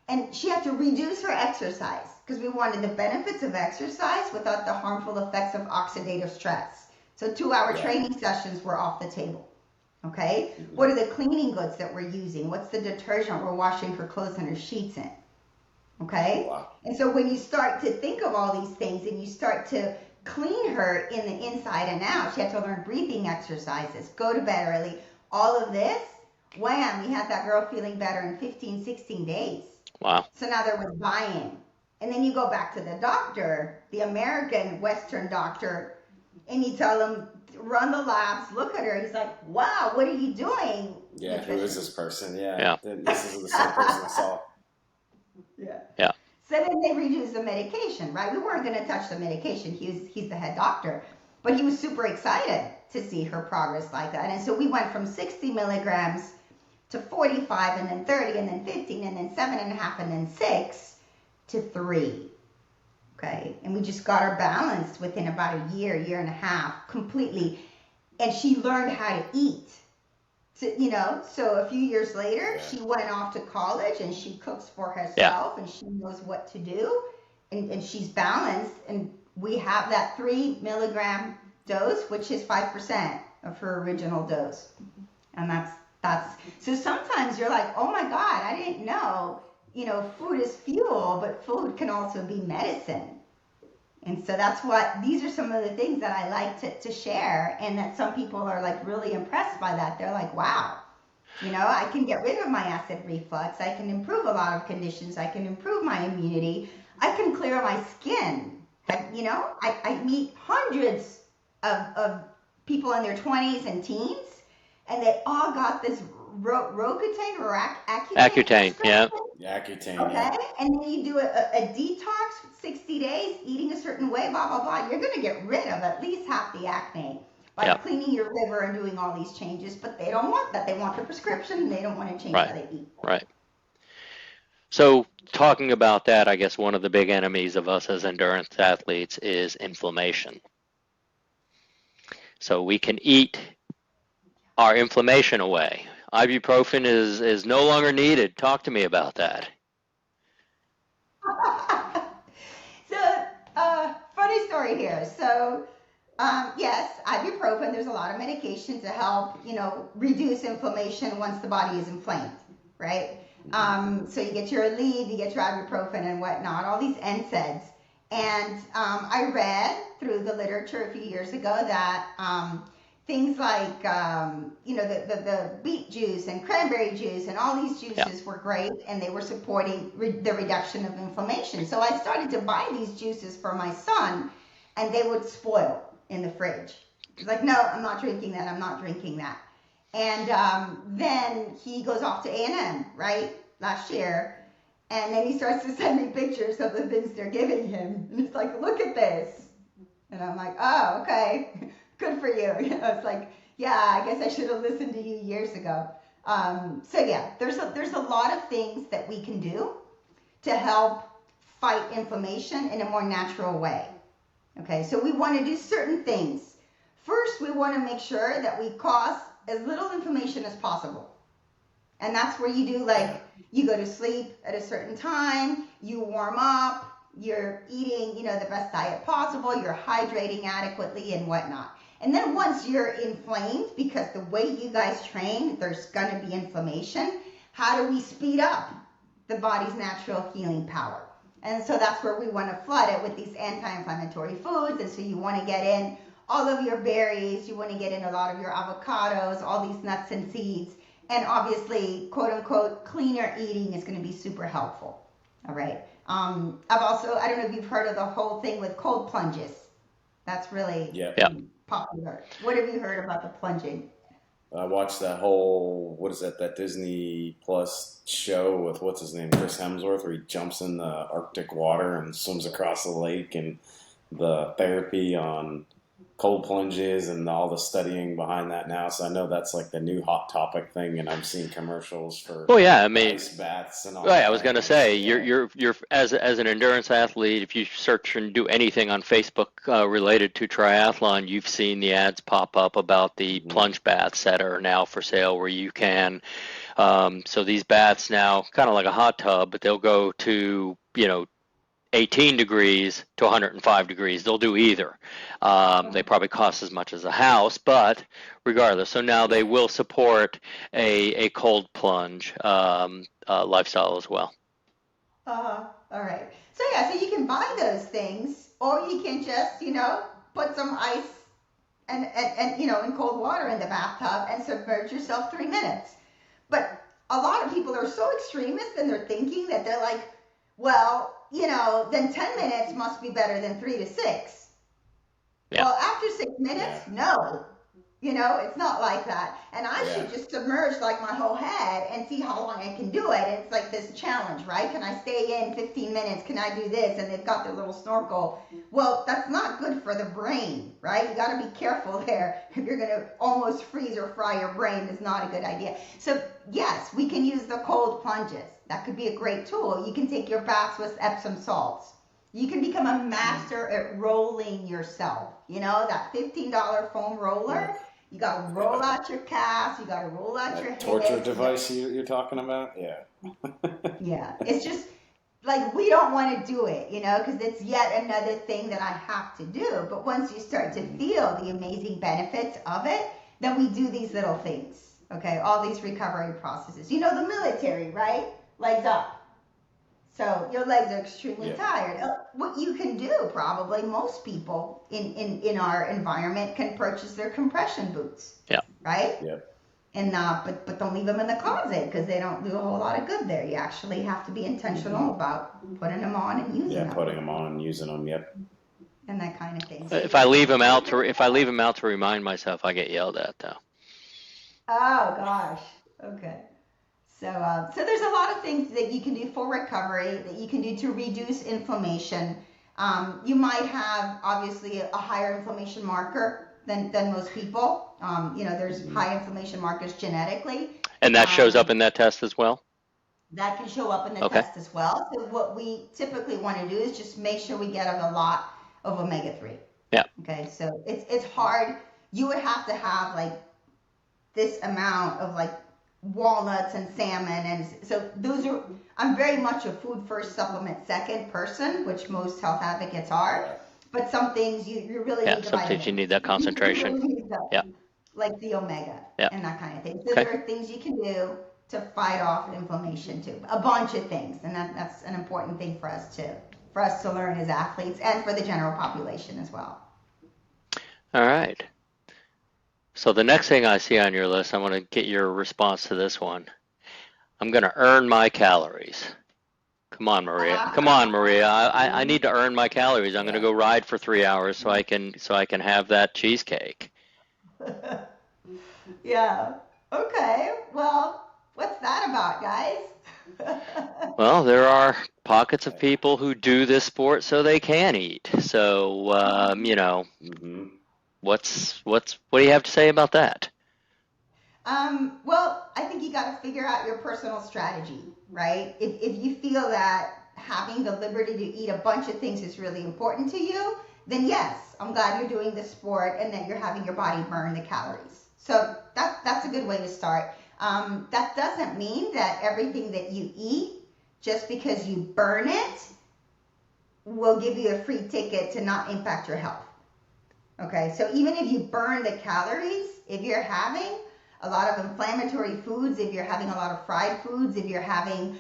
and she had to reduce her exercise because we wanted the benefits of exercise without the harmful effects of oxidative stress. So 2-hour training sessions were off the table. Okay? What are the cleaning goods that we're using? What's the detergent we're washing her clothes and her sheets in? Okay? Wow. And so when you start to think of all these things and you start to clean her in the inside and out, she had to learn breathing exercises, go to bed early, all of this, wham, we had that girl feeling better in 15, 16 days. Wow. So now there was buy-in. And then you go back to the doctor, the American Western doctor, and you tell him, run the labs, look at her. He's like, wow, what are you doing? Yeah, who is this person? Yeah. This is the same person I saw. Yeah. So then they reduced the medication, right? We weren't going to touch the medication. He's the head doctor. But he was super excited to see her progress like that. And so we went from 60 milligrams to 45, and then 30, and then 15, and then 7.5, and then 6 to 3. Okay. And we just got her balanced within about a year, year and a half completely. And she learned how to eat. So, so a few years later, she went off to college and she cooks for herself and she knows what to do, and she's balanced. And we have that 3 milligram dose, which is 5% of her original dose. And that's so sometimes you're like, oh my God, I didn't know, food is fuel, but food can also be medicine. And so these are some of the things that I like to share, and that some people are like really impressed by that. They're like, wow, I can get rid of my acid reflux. I can improve a lot of conditions. I can improve my immunity. I can clear my skin. I meet hundreds of people in their 20s and teens, and they all got this Roaccutane or Accutane, yeah. Accutane, okay, and then you do a detox, 60 days, eating a certain way, blah, blah, blah. You're going to get rid of at least half the acne by cleaning your liver and doing all these changes, but they don't want that. They want the prescription. They don't want to change how they eat. Right. So talking about that, I guess one of the big enemies of us as endurance athletes is inflammation. So we can eat our inflammation away. Ibuprofen is no longer needed. Talk to me about that. So, funny story here. So, yes, ibuprofen, there's a lot of medication to help, reduce inflammation once the body is inflamed, right? So you get your Aleve, you get your ibuprofen and whatnot, all these NSAIDs. And I read through the literature a few years ago that things like, the beet juice and cranberry juice and all these juices were great, and they were supporting the reduction of inflammation. So I started to buy these juices for my son, and they would spoil in the fridge. He's like, no, I'm not drinking that. I'm not drinking that. And then he goes off to A&M, right, last year. And then he starts to send me pictures of the things they're giving him. And it's like, look at this. And I'm like, oh, okay. Good for you. It's like, yeah, I guess I should have listened to you years ago. So yeah, there's a lot of things that we can do to help fight inflammation in a more natural way. Okay, so we want to do certain things. First, we want to make sure that we cause as little inflammation as possible. And that's where you do, you go to sleep at a certain time, you warm up, you're eating, the best diet possible, you're hydrating adequately and whatnot. And then once you're inflamed, because the way you guys train, there's going to be inflammation, how do we speed up the body's natural healing power? And so that's where we want to flood it with these anti-inflammatory foods. And so you want to get in all of your berries, you want to get in a lot of your avocados, all these nuts and seeds. And obviously, quote unquote, cleaner eating is going to be super helpful. All right. I've also, I don't know if you've heard of the whole thing with cold plunges. That's really popular. What have you heard about the plunging? I watched that whole, that Disney Plus show with, what's his name, Chris Hemsworth, where he jumps in the Arctic water and swims across the lake, and the therapy on cold plunges and all the studying behind that now. So I know that's like the new hot topic thing, and I'm seeing commercials for ice baths and all that. I was going to say, you're as an endurance athlete, if you search and do anything on Facebook related to triathlon, you've seen the ads pop up about the plunge baths that are now for sale, where you can so these baths now, kind of like a hot tub, but they'll go to 18 degrees to 105 degrees. They'll do either. They probably cost as much as a house, but regardless. So now they will support a cold plunge lifestyle as well. All right. So yeah, so you can buy those things, or you can just, put some ice and in cold water in the bathtub and submerge yourself 3 minutes. But a lot of people are so extremist in their thinking that they're like, well, then 10 minutes must be better than 3 to 6. Yeah. Well, after 6 minutes, no. It's not like that. And I Yeah. should just submerge like my whole head and see how long I can do it. It's like this challenge, right? Can I stay in 15 minutes? Can I do this? And they've got their little snorkel. Well, that's not good for the brain, right? You got to be careful there. If you're going to almost freeze or fry your brain, is not a good idea. So yes, we can use the cold plunges. That could be a great tool. You can take your baths with Epsom salts. You can become a master at rolling yourself. That $15 foam roller. You got to roll out your calves. You got to roll out your hips. Torture device you're talking about? Yeah. Yeah. It's just like we don't want to do it, because it's yet another thing that I have to do. But once you start to feel the amazing benefits of it, then we do these little things. Okay. All these recovery processes. The military, right? Legs up. So your legs are extremely tired. What you can do, probably most people in our environment can purchase their compression boots. Yeah. Right. Yeah. And but don't leave them in the closet because they don't do a whole lot of good there. You actually have to be intentional about putting them on and using them. Yeah, putting them on and using them. Yep. And that kind of thing. If I leave them out to remind myself, I get yelled at though. Oh gosh. Okay. So there's a lot of things that you can do for recovery, that you can do to reduce inflammation. You might have, obviously, a higher inflammation marker than most people. There's high inflammation markers genetically. And that shows up in that test as well? That can show up in the test as well. So what we typically want to do is just make sure we get a lot of omega-3. Yeah. Okay, so it's hard. You would have to have, like, this amount of, like, walnuts and salmon, and so I'm very much a food first, supplement second person, which most health advocates are, but some things you really need the some things you need that concentration. You really need like the omega and that kind of thing. So there are things you can do to fight off inflammation too, a bunch of things, and that's an important thing for us to learn as athletes and for the general population as well. All right. So the next thing I see on your list, I want to get your response to this one. I'm going to earn my calories. Come on, Maria. I need to earn my calories. I'm going to go ride for 3 hours so I can have that cheesecake. Yeah. Okay. Well, what's that about, guys? Well, there are pockets of people who do this sport so they can eat. So, What do you have to say about that? Well, I think you got to figure out your personal strategy, right? If you feel that having the liberty to eat a bunch of things is really important to you, then yes, I'm glad you're doing this sport and that you're having your body burn the calories. So that's a good way to start. That doesn't mean that everything that you eat, just because you burn it, will give you a free ticket to not impact your health. Okay, so even if you burn the calories, if you're having a lot of inflammatory foods, if you're having a lot of fried foods, if you're having,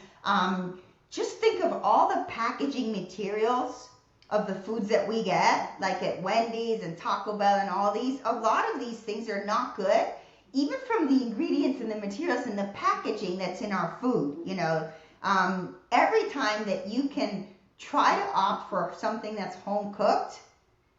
just think of all the packaging materials of the foods that we get, like at Wendy's and Taco Bell and all these. A lot of these things are not good, even from the ingredients and the materials and the packaging that's in our food. Every time that you can try to opt for something that's home cooked,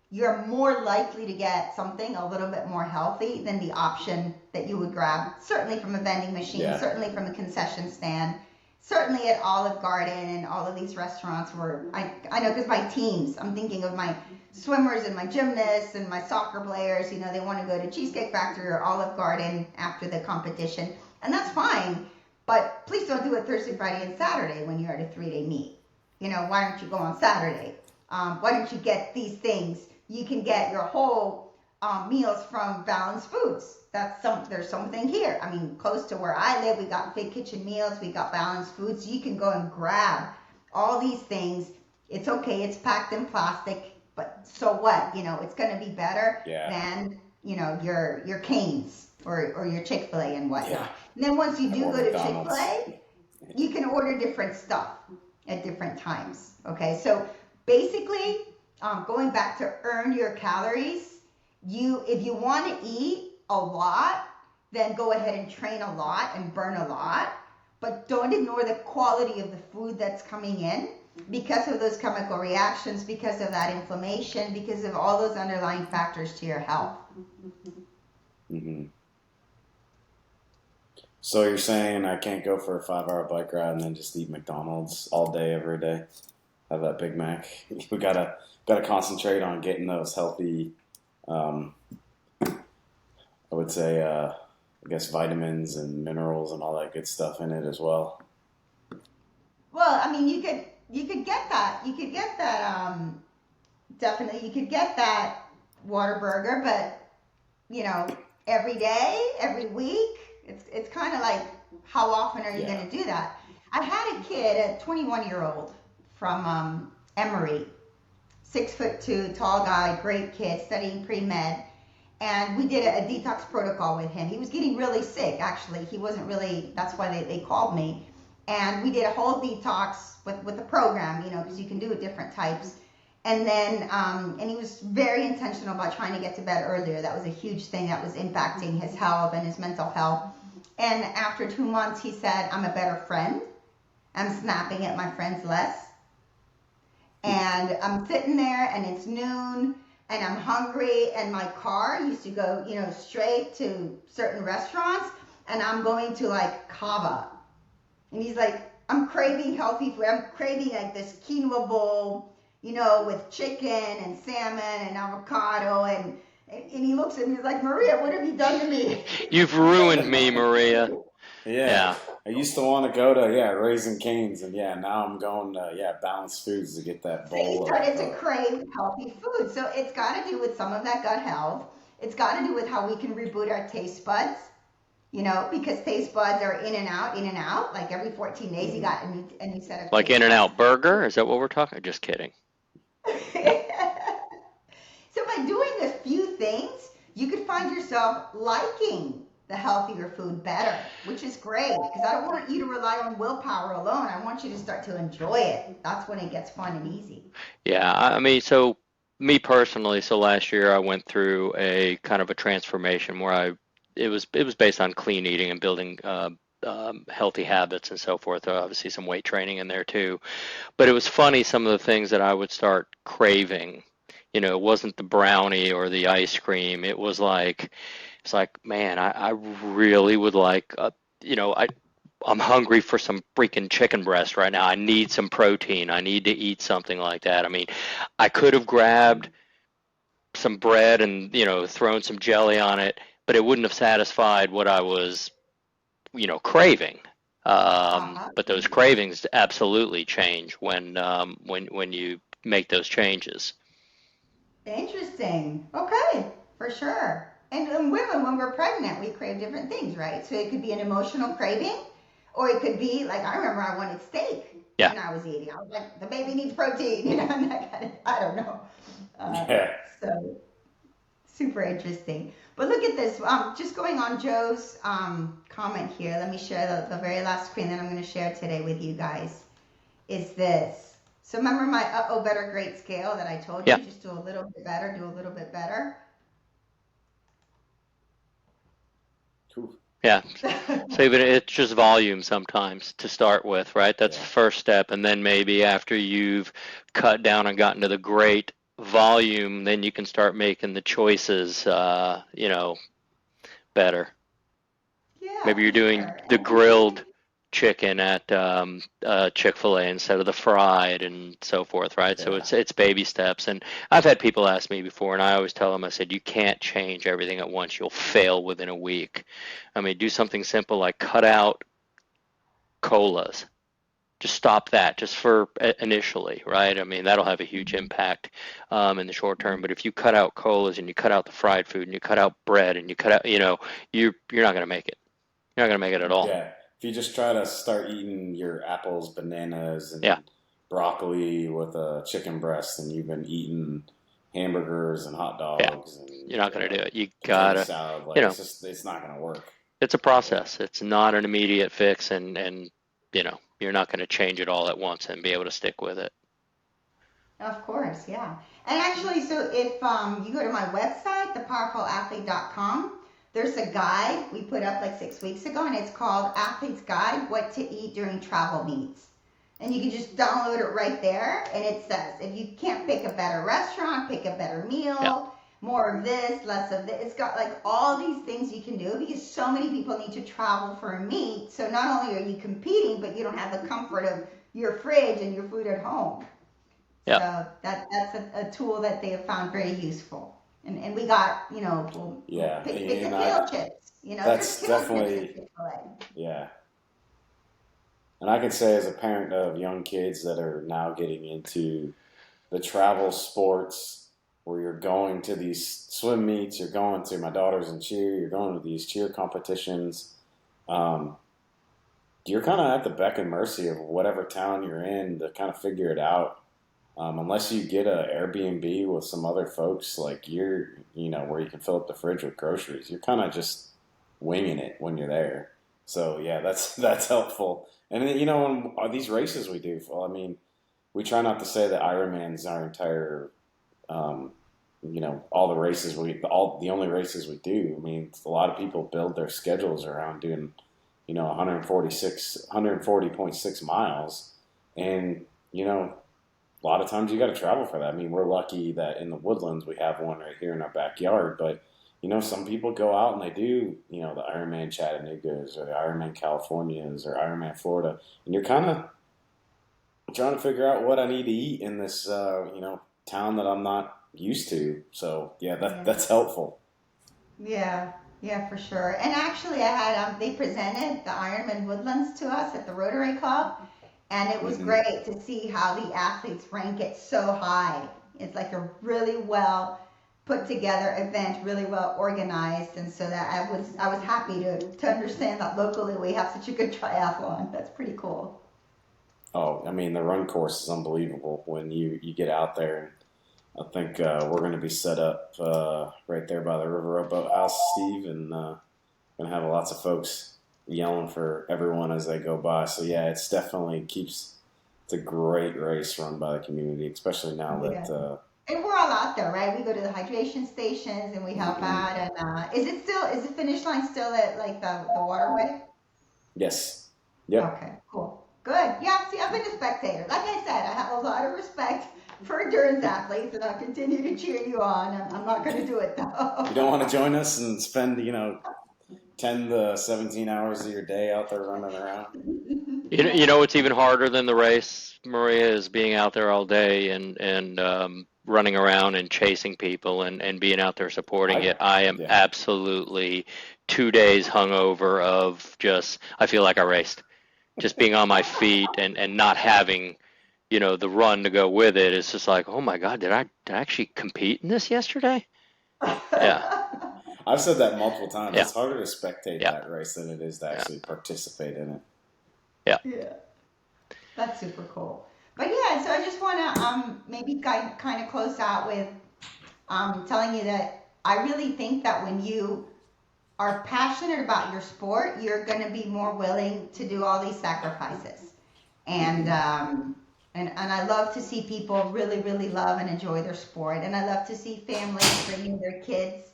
you're more likely to get something a little bit more healthy than the option that you would grab, certainly from a vending machine, certainly from a concession stand, certainly at Olive Garden and all of these restaurants where I know because my teams, I'm thinking of my swimmers and my gymnasts and my soccer players, they want to go to Cheesecake Factory or Olive Garden after the competition, and that's fine, but please don't do it Thursday, Friday, and Saturday when you're at a 3-day meet. Why don't you go on Saturday? Why don't you get these things? You can get your whole meals from Balanced Foods. There's something here. I mean, close to where I live, we got Big Kitchen Meals, we got Balanced Foods. You can go and grab all these things. It's okay, it's packed in plastic, but so what? It's going to be better than your Cane's or your Chick-fil-A and whatnot. Yeah. And then once you do go to Chick-fil-A, you can order different stuff at different times. Okay, so basically, going back to earn your calories, if you want to eat a lot, then go ahead and train a lot and burn a lot, but don't ignore the quality of the food that's coming in because of those chemical reactions, because of that inflammation, because of all those underlying factors to your health. Hmm. So you're saying I can't go for a 5 hour bike ride and then just eat McDonald's all day, every day? Have that Big Mac? We gotta concentrate on getting those healthy, um, I would say, I guess vitamins and minerals and all that good stuff in it as well. Well, I mean, you could get that. You could get that. Definitely, you could get that water burger, but you know, every day, every week, it's kind of like how often are you Yeah. going to do that? I had a kid, a 21-year-old from Emory, 6'2", tall guy, great kid, studying pre-med. And we did a detox protocol with him. He was getting really sick, actually. He wasn't really, that's why they called me. And we did a whole detox with the program, because you can do it different types. And then, and he was very intentional about trying to get to bed earlier. That was a huge thing that was impacting his health and his mental health. And after 2 months, he said, I'm a better friend. I'm snapping at my friends less. And I'm sitting there and it's noon and I'm hungry and my car used to go, straight to certain restaurants and I'm going to like Kava. And he's like, I'm craving healthy food. I'm craving like this quinoa bowl, with chicken and salmon and avocado and he looks at me, he's like, Maria, what have you done to me? You've I'm so ruined me, sorry. Maria. Yeah. Yeah. I used to want to go to, Raising Cane's, and now I'm going to, Balanced Foods to get that So he bowl of, started to crave healthy food. So it's got to do with some of that gut health. It's got to do with how we can reboot our taste buds, because taste buds are in and out, in and out. Like every 14 days, you mhm. got a new set of Like taste In-N-Out buds. Burger? Is that what we're talking? Just kidding. So by doing a few things, you could find yourself liking the healthier food better, which is great because I don't want you to rely on willpower alone. I want you to start to enjoy it. That's when it gets fun and easy. Yeah, I mean, so me personally, so last year I went through a kind of a transformation where it was based on clean eating and building healthy habits and so forth. Obviously, some weight training in there too. But it was funny some of the things that I would start craving. It wasn't the brownie or the ice cream. It's like, man, I really would like, I'm hungry for some freaking chicken breast right now. I need some protein. I need to eat something like that. I mean, I could have grabbed some bread and, thrown some jelly on it, but it wouldn't have satisfied what I was, craving. Uh-huh. But those cravings absolutely change when you make those changes. Interesting. Okay, for sure. And women, when we're pregnant, we crave different things, right? So it could be an emotional craving, or it could be like I remember I wanted steak Yeah. when I was eating. I was like, the baby needs protein, and that kind of, I don't know. Uh, Yeah. so super interesting. But look at this. Just going on Joe's comment here. Let me share the very last screen that I'm going to share today with you guys. Is this. So remember my uh-oh better great scale that I told you? Yeah. Just do a little bit better, do a little bit better. Cool. Yeah. So even it's just volume sometimes to start with, right? That's the Yeah. first step. And then maybe after you've cut down and gotten to the great volume, then you can start making the choices, better. Yeah, Maybe you're for doing sure. the And then, grilled chicken at Chick-fil-A instead of the fried and so forth, right? So Yeah. it's baby steps. And I've had people ask me before, and I always tell them, I said, you can't change everything at once. You'll fail within a week. I mean, do something simple like cut out colas. Just stop that just for initially, right? I mean, that'll have a huge Mhm. impact in the short term. But if you cut out colas and you cut out the fried food and you cut out bread and you cut out, you're not going to make it. You're not going to make it at all. Yeah. If you just try to start eating your apples, bananas, Yeah. and broccoli with a chicken breast, and you've been eating hamburgers and hot Yeah. dogs and You're not going to do it. You potato gotta, salad, you like know, it's not gonna work. it's a Yeah. process. It's not an immediate fix, and you're not going to change it all at once and be able to stick with it. of course, yeah. And actually, so if you go to my website, thepowerfulathlete.com, there's a guide we put up like 6 weeks ago, and it's called Athlete's Guide: What to Eat During Travel Needs. And you can just download it right there, and it says if you can't pick a better restaurant, pick a better Yeah. meal. more of this, less of this. It's got like all these things you can do because so many people need to travel for a meet. So not only are you competing, but you don't have the comfort of your fridge and your food at home. Yeah. So that's a tool that they have found very useful. And we got, Yeah, potato chips. There's that's kale chips at definitely, Chick-fil-A. yeah. And I can say as a parent of young kids that are now getting into the travel sports where you're going to these swim meets, you're going to my daughter's in cheer, you're going to these cheer competitions. Um, you're kind of at the beck and mercy of whatever town you're in to kind of figure it out. Unless you get a Airbnb with some other folks, like where you can fill up the fridge with groceries, you're kind of just winging it when you're there. So yeah, that's helpful. And then, on these races we do, well, I mean, we try not to say that Ironman's our entire, um, all the races all the only races we do. I mean, a lot of people build their schedules around doing, 140.6 miles, and a lot of times you got to travel for that. I mean, we're lucky that in the Woodlands we have one right here in our backyard, but some people go out and they do, the Ironman Chattanoogas or the Ironman Californias or Ironman Florida, and you're kind of trying to figure out what I need to eat in this, town that I'm not used to. So yeah, Yeah. that's helpful. Yeah, yeah, for sure. And actually, I had they presented the Ironman Woodlands to us at the Rotary Club, and it was Hmm. great to see how the athletes rank it so high. It's like a really well put together event, really well organized, and so that I was happy to understand that locally we have such a good triathlon. That's pretty cool. Oh, I mean, the run course is unbelievable when you get out there. I think we're going to be set up right there by the river house, Steve, and going to have lots of folks yelling for everyone as they go by. So yeah, it's a great race run by the community, especially now Yeah. that And we're all out there, right? We go to the hydration stations and we help mhm. out. And is the finish line still at like the waterway? Yes, yep. Okay, cool. Good. Yeah, see, I've been a spectator. Like I said, I have a lot of respect for endurance athletes and I'll continue to cheer you on. I'm not going to do it You don't though. want to join us and spend 10 to 17 hours of your day out there running around. You know what's even harder than the race, Maria, is being out there all day and running around and chasing people and being out there supporting I it. I am Yeah. absolutely 2 days hungover of just I feel like I raced. Just being on my feet and not having the run to go with it. It's just like, oh my God, did I actually compete in this yesterday? Yeah, I've said that multiple times. yeah, It's harder to spectate yeah, that race than it is to yeah, actually participate in it. yeah. Yeah, that's super cool. But yeah, so I just want to maybe kind of close out with telling you that I really think that when you are passionate about your sport, you're going to be more willing to do all these sacrifices. And Hmm. I love to see people really, really love and enjoy their sport. And I love to see families bringing their kids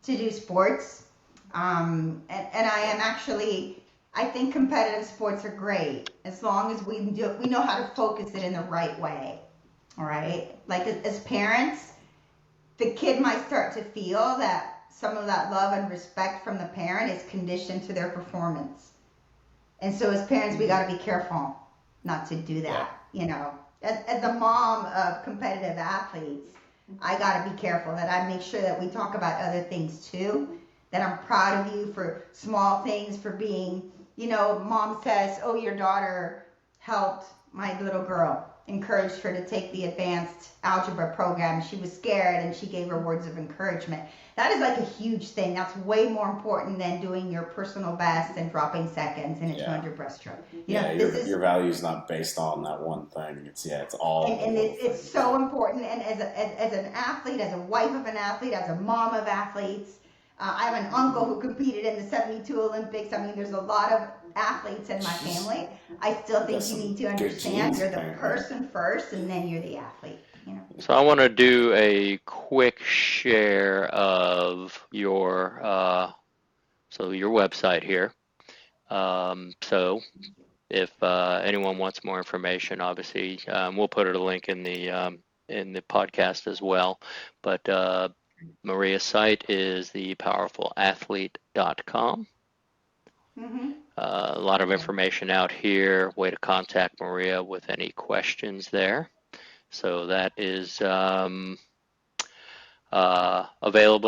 to do sports. And I am actually, I think competitive sports are great as long as we know how to focus it in the right way. All right. Like as parents, the kid might start to feel that some of that love and respect from the parent is conditioned to their performance. And so as parents, we Hmm. got to be careful not to do Yeah. that. As the mom of competitive athletes, I got to be careful that I make sure that we talk about other things too. That I'm proud of you for small things, for being, mom says, oh, your daughter helped my little girl, encouraged her to take the advanced algebra program. She was scared and she gave her words of encouragement. That is like a huge thing. That's way more important than doing your personal best and dropping seconds in a Yeah. 200 breaststroke. Yeah, This your is, value is not based on that one thing. It's all the and little it's things. so important. And as an athlete, as a wife of an athlete, as a mom of athletes, I have an uncle who competed in the 72 Olympics. I mean, there's a lot of athletes in my family. I still You got think you need some to good understand genes, you're the apparently. person first and then you're the athlete. So I want to do a quick share of your website here. So if anyone wants more information, obviously we'll put a link in the podcast as well. But Maria's site is thepowerfulathlete.com. Mm-hmm. A lot of information out here, way to contact Maria with any questions there. So that is available.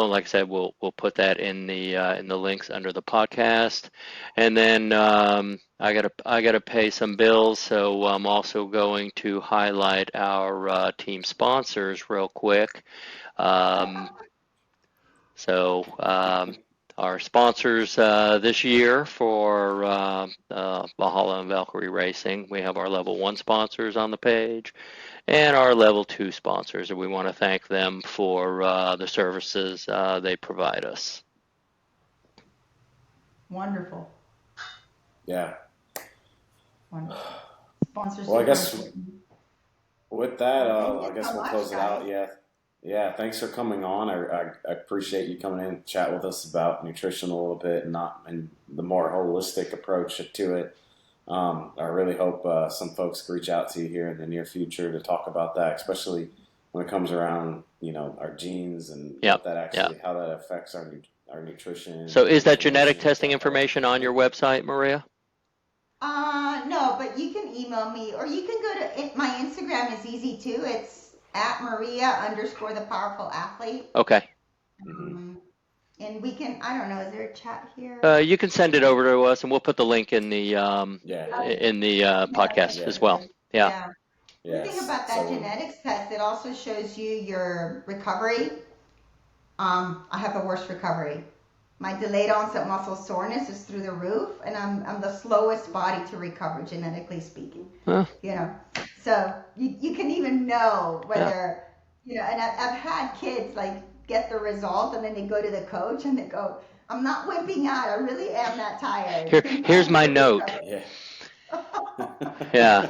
Like I said, we'll put that in the links under the podcast. And then I gotta pay some bills, so I'm also going to highlight our team sponsors real quick. Our sponsors this year for Valhalla and Valkyrie Racing, we have our level 1 sponsors on the page and our level 2 sponsors, and we want to thank them for the services they provide us. Wonderful. Yeah. Wonderful. Sponsorship. Well, I guess with that, Thank I you guess so we'll much, close it out. guys. Yeah. Yeah. Thanks for coming on. I appreciate you coming in and chat with us about nutrition a little bit and the more holistic approach to it. I really hope some folks reach out to you here in the near future to talk about that, especially when it comes around, our genes and Yep. what that actually, how that affects our nutrition. So is that genetic inflammation, testing information on your website, Maria? No, but you can email me or you can go to my Instagram is easy too. It's at Maria_the powerful athlete. Okay. And we can, I don't know, is there a chat here? You can send it over to us, and we'll put the link in the podcast as well. Yeah. The thing about that genetics test, it also shows you your recovery. I have the worst recovery. My delayed onset muscle soreness is through the roof, and I'm the slowest body to recover, genetically speaking. Huh. So you can even know whether, and I've had kids like get the result, and then they go to the coach and they go, I'm not wimping out. I really am that tired. Here's my note. Yeah.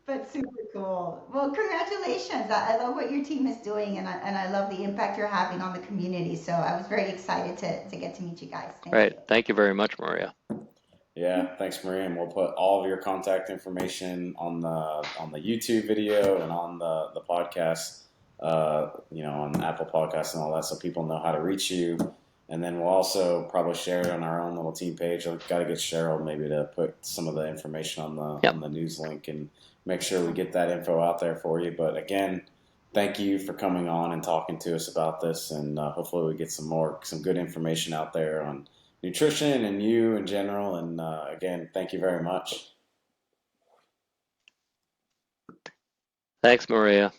But super cool. Well, congratulations. I love what your team is doing, and I love the impact you're having on the community. So I was very excited to get to meet you guys. Thank you. Thank you very much, Maria. Yeah, thanks, Maria. And we'll put all of your contact information on the YouTube video and on the podcast, on Apple Podcasts and all that, so people know how to reach you. And then we'll also probably share it on our own little team page. I've got to get Cheryl maybe to put some of the information on the news link and make sure we get that info out there for you. But again, thank you for coming on and talking to us about this, and hopefully we get some good information out there on nutrition and you in general. And again, thank you very much. Thanks, Maria.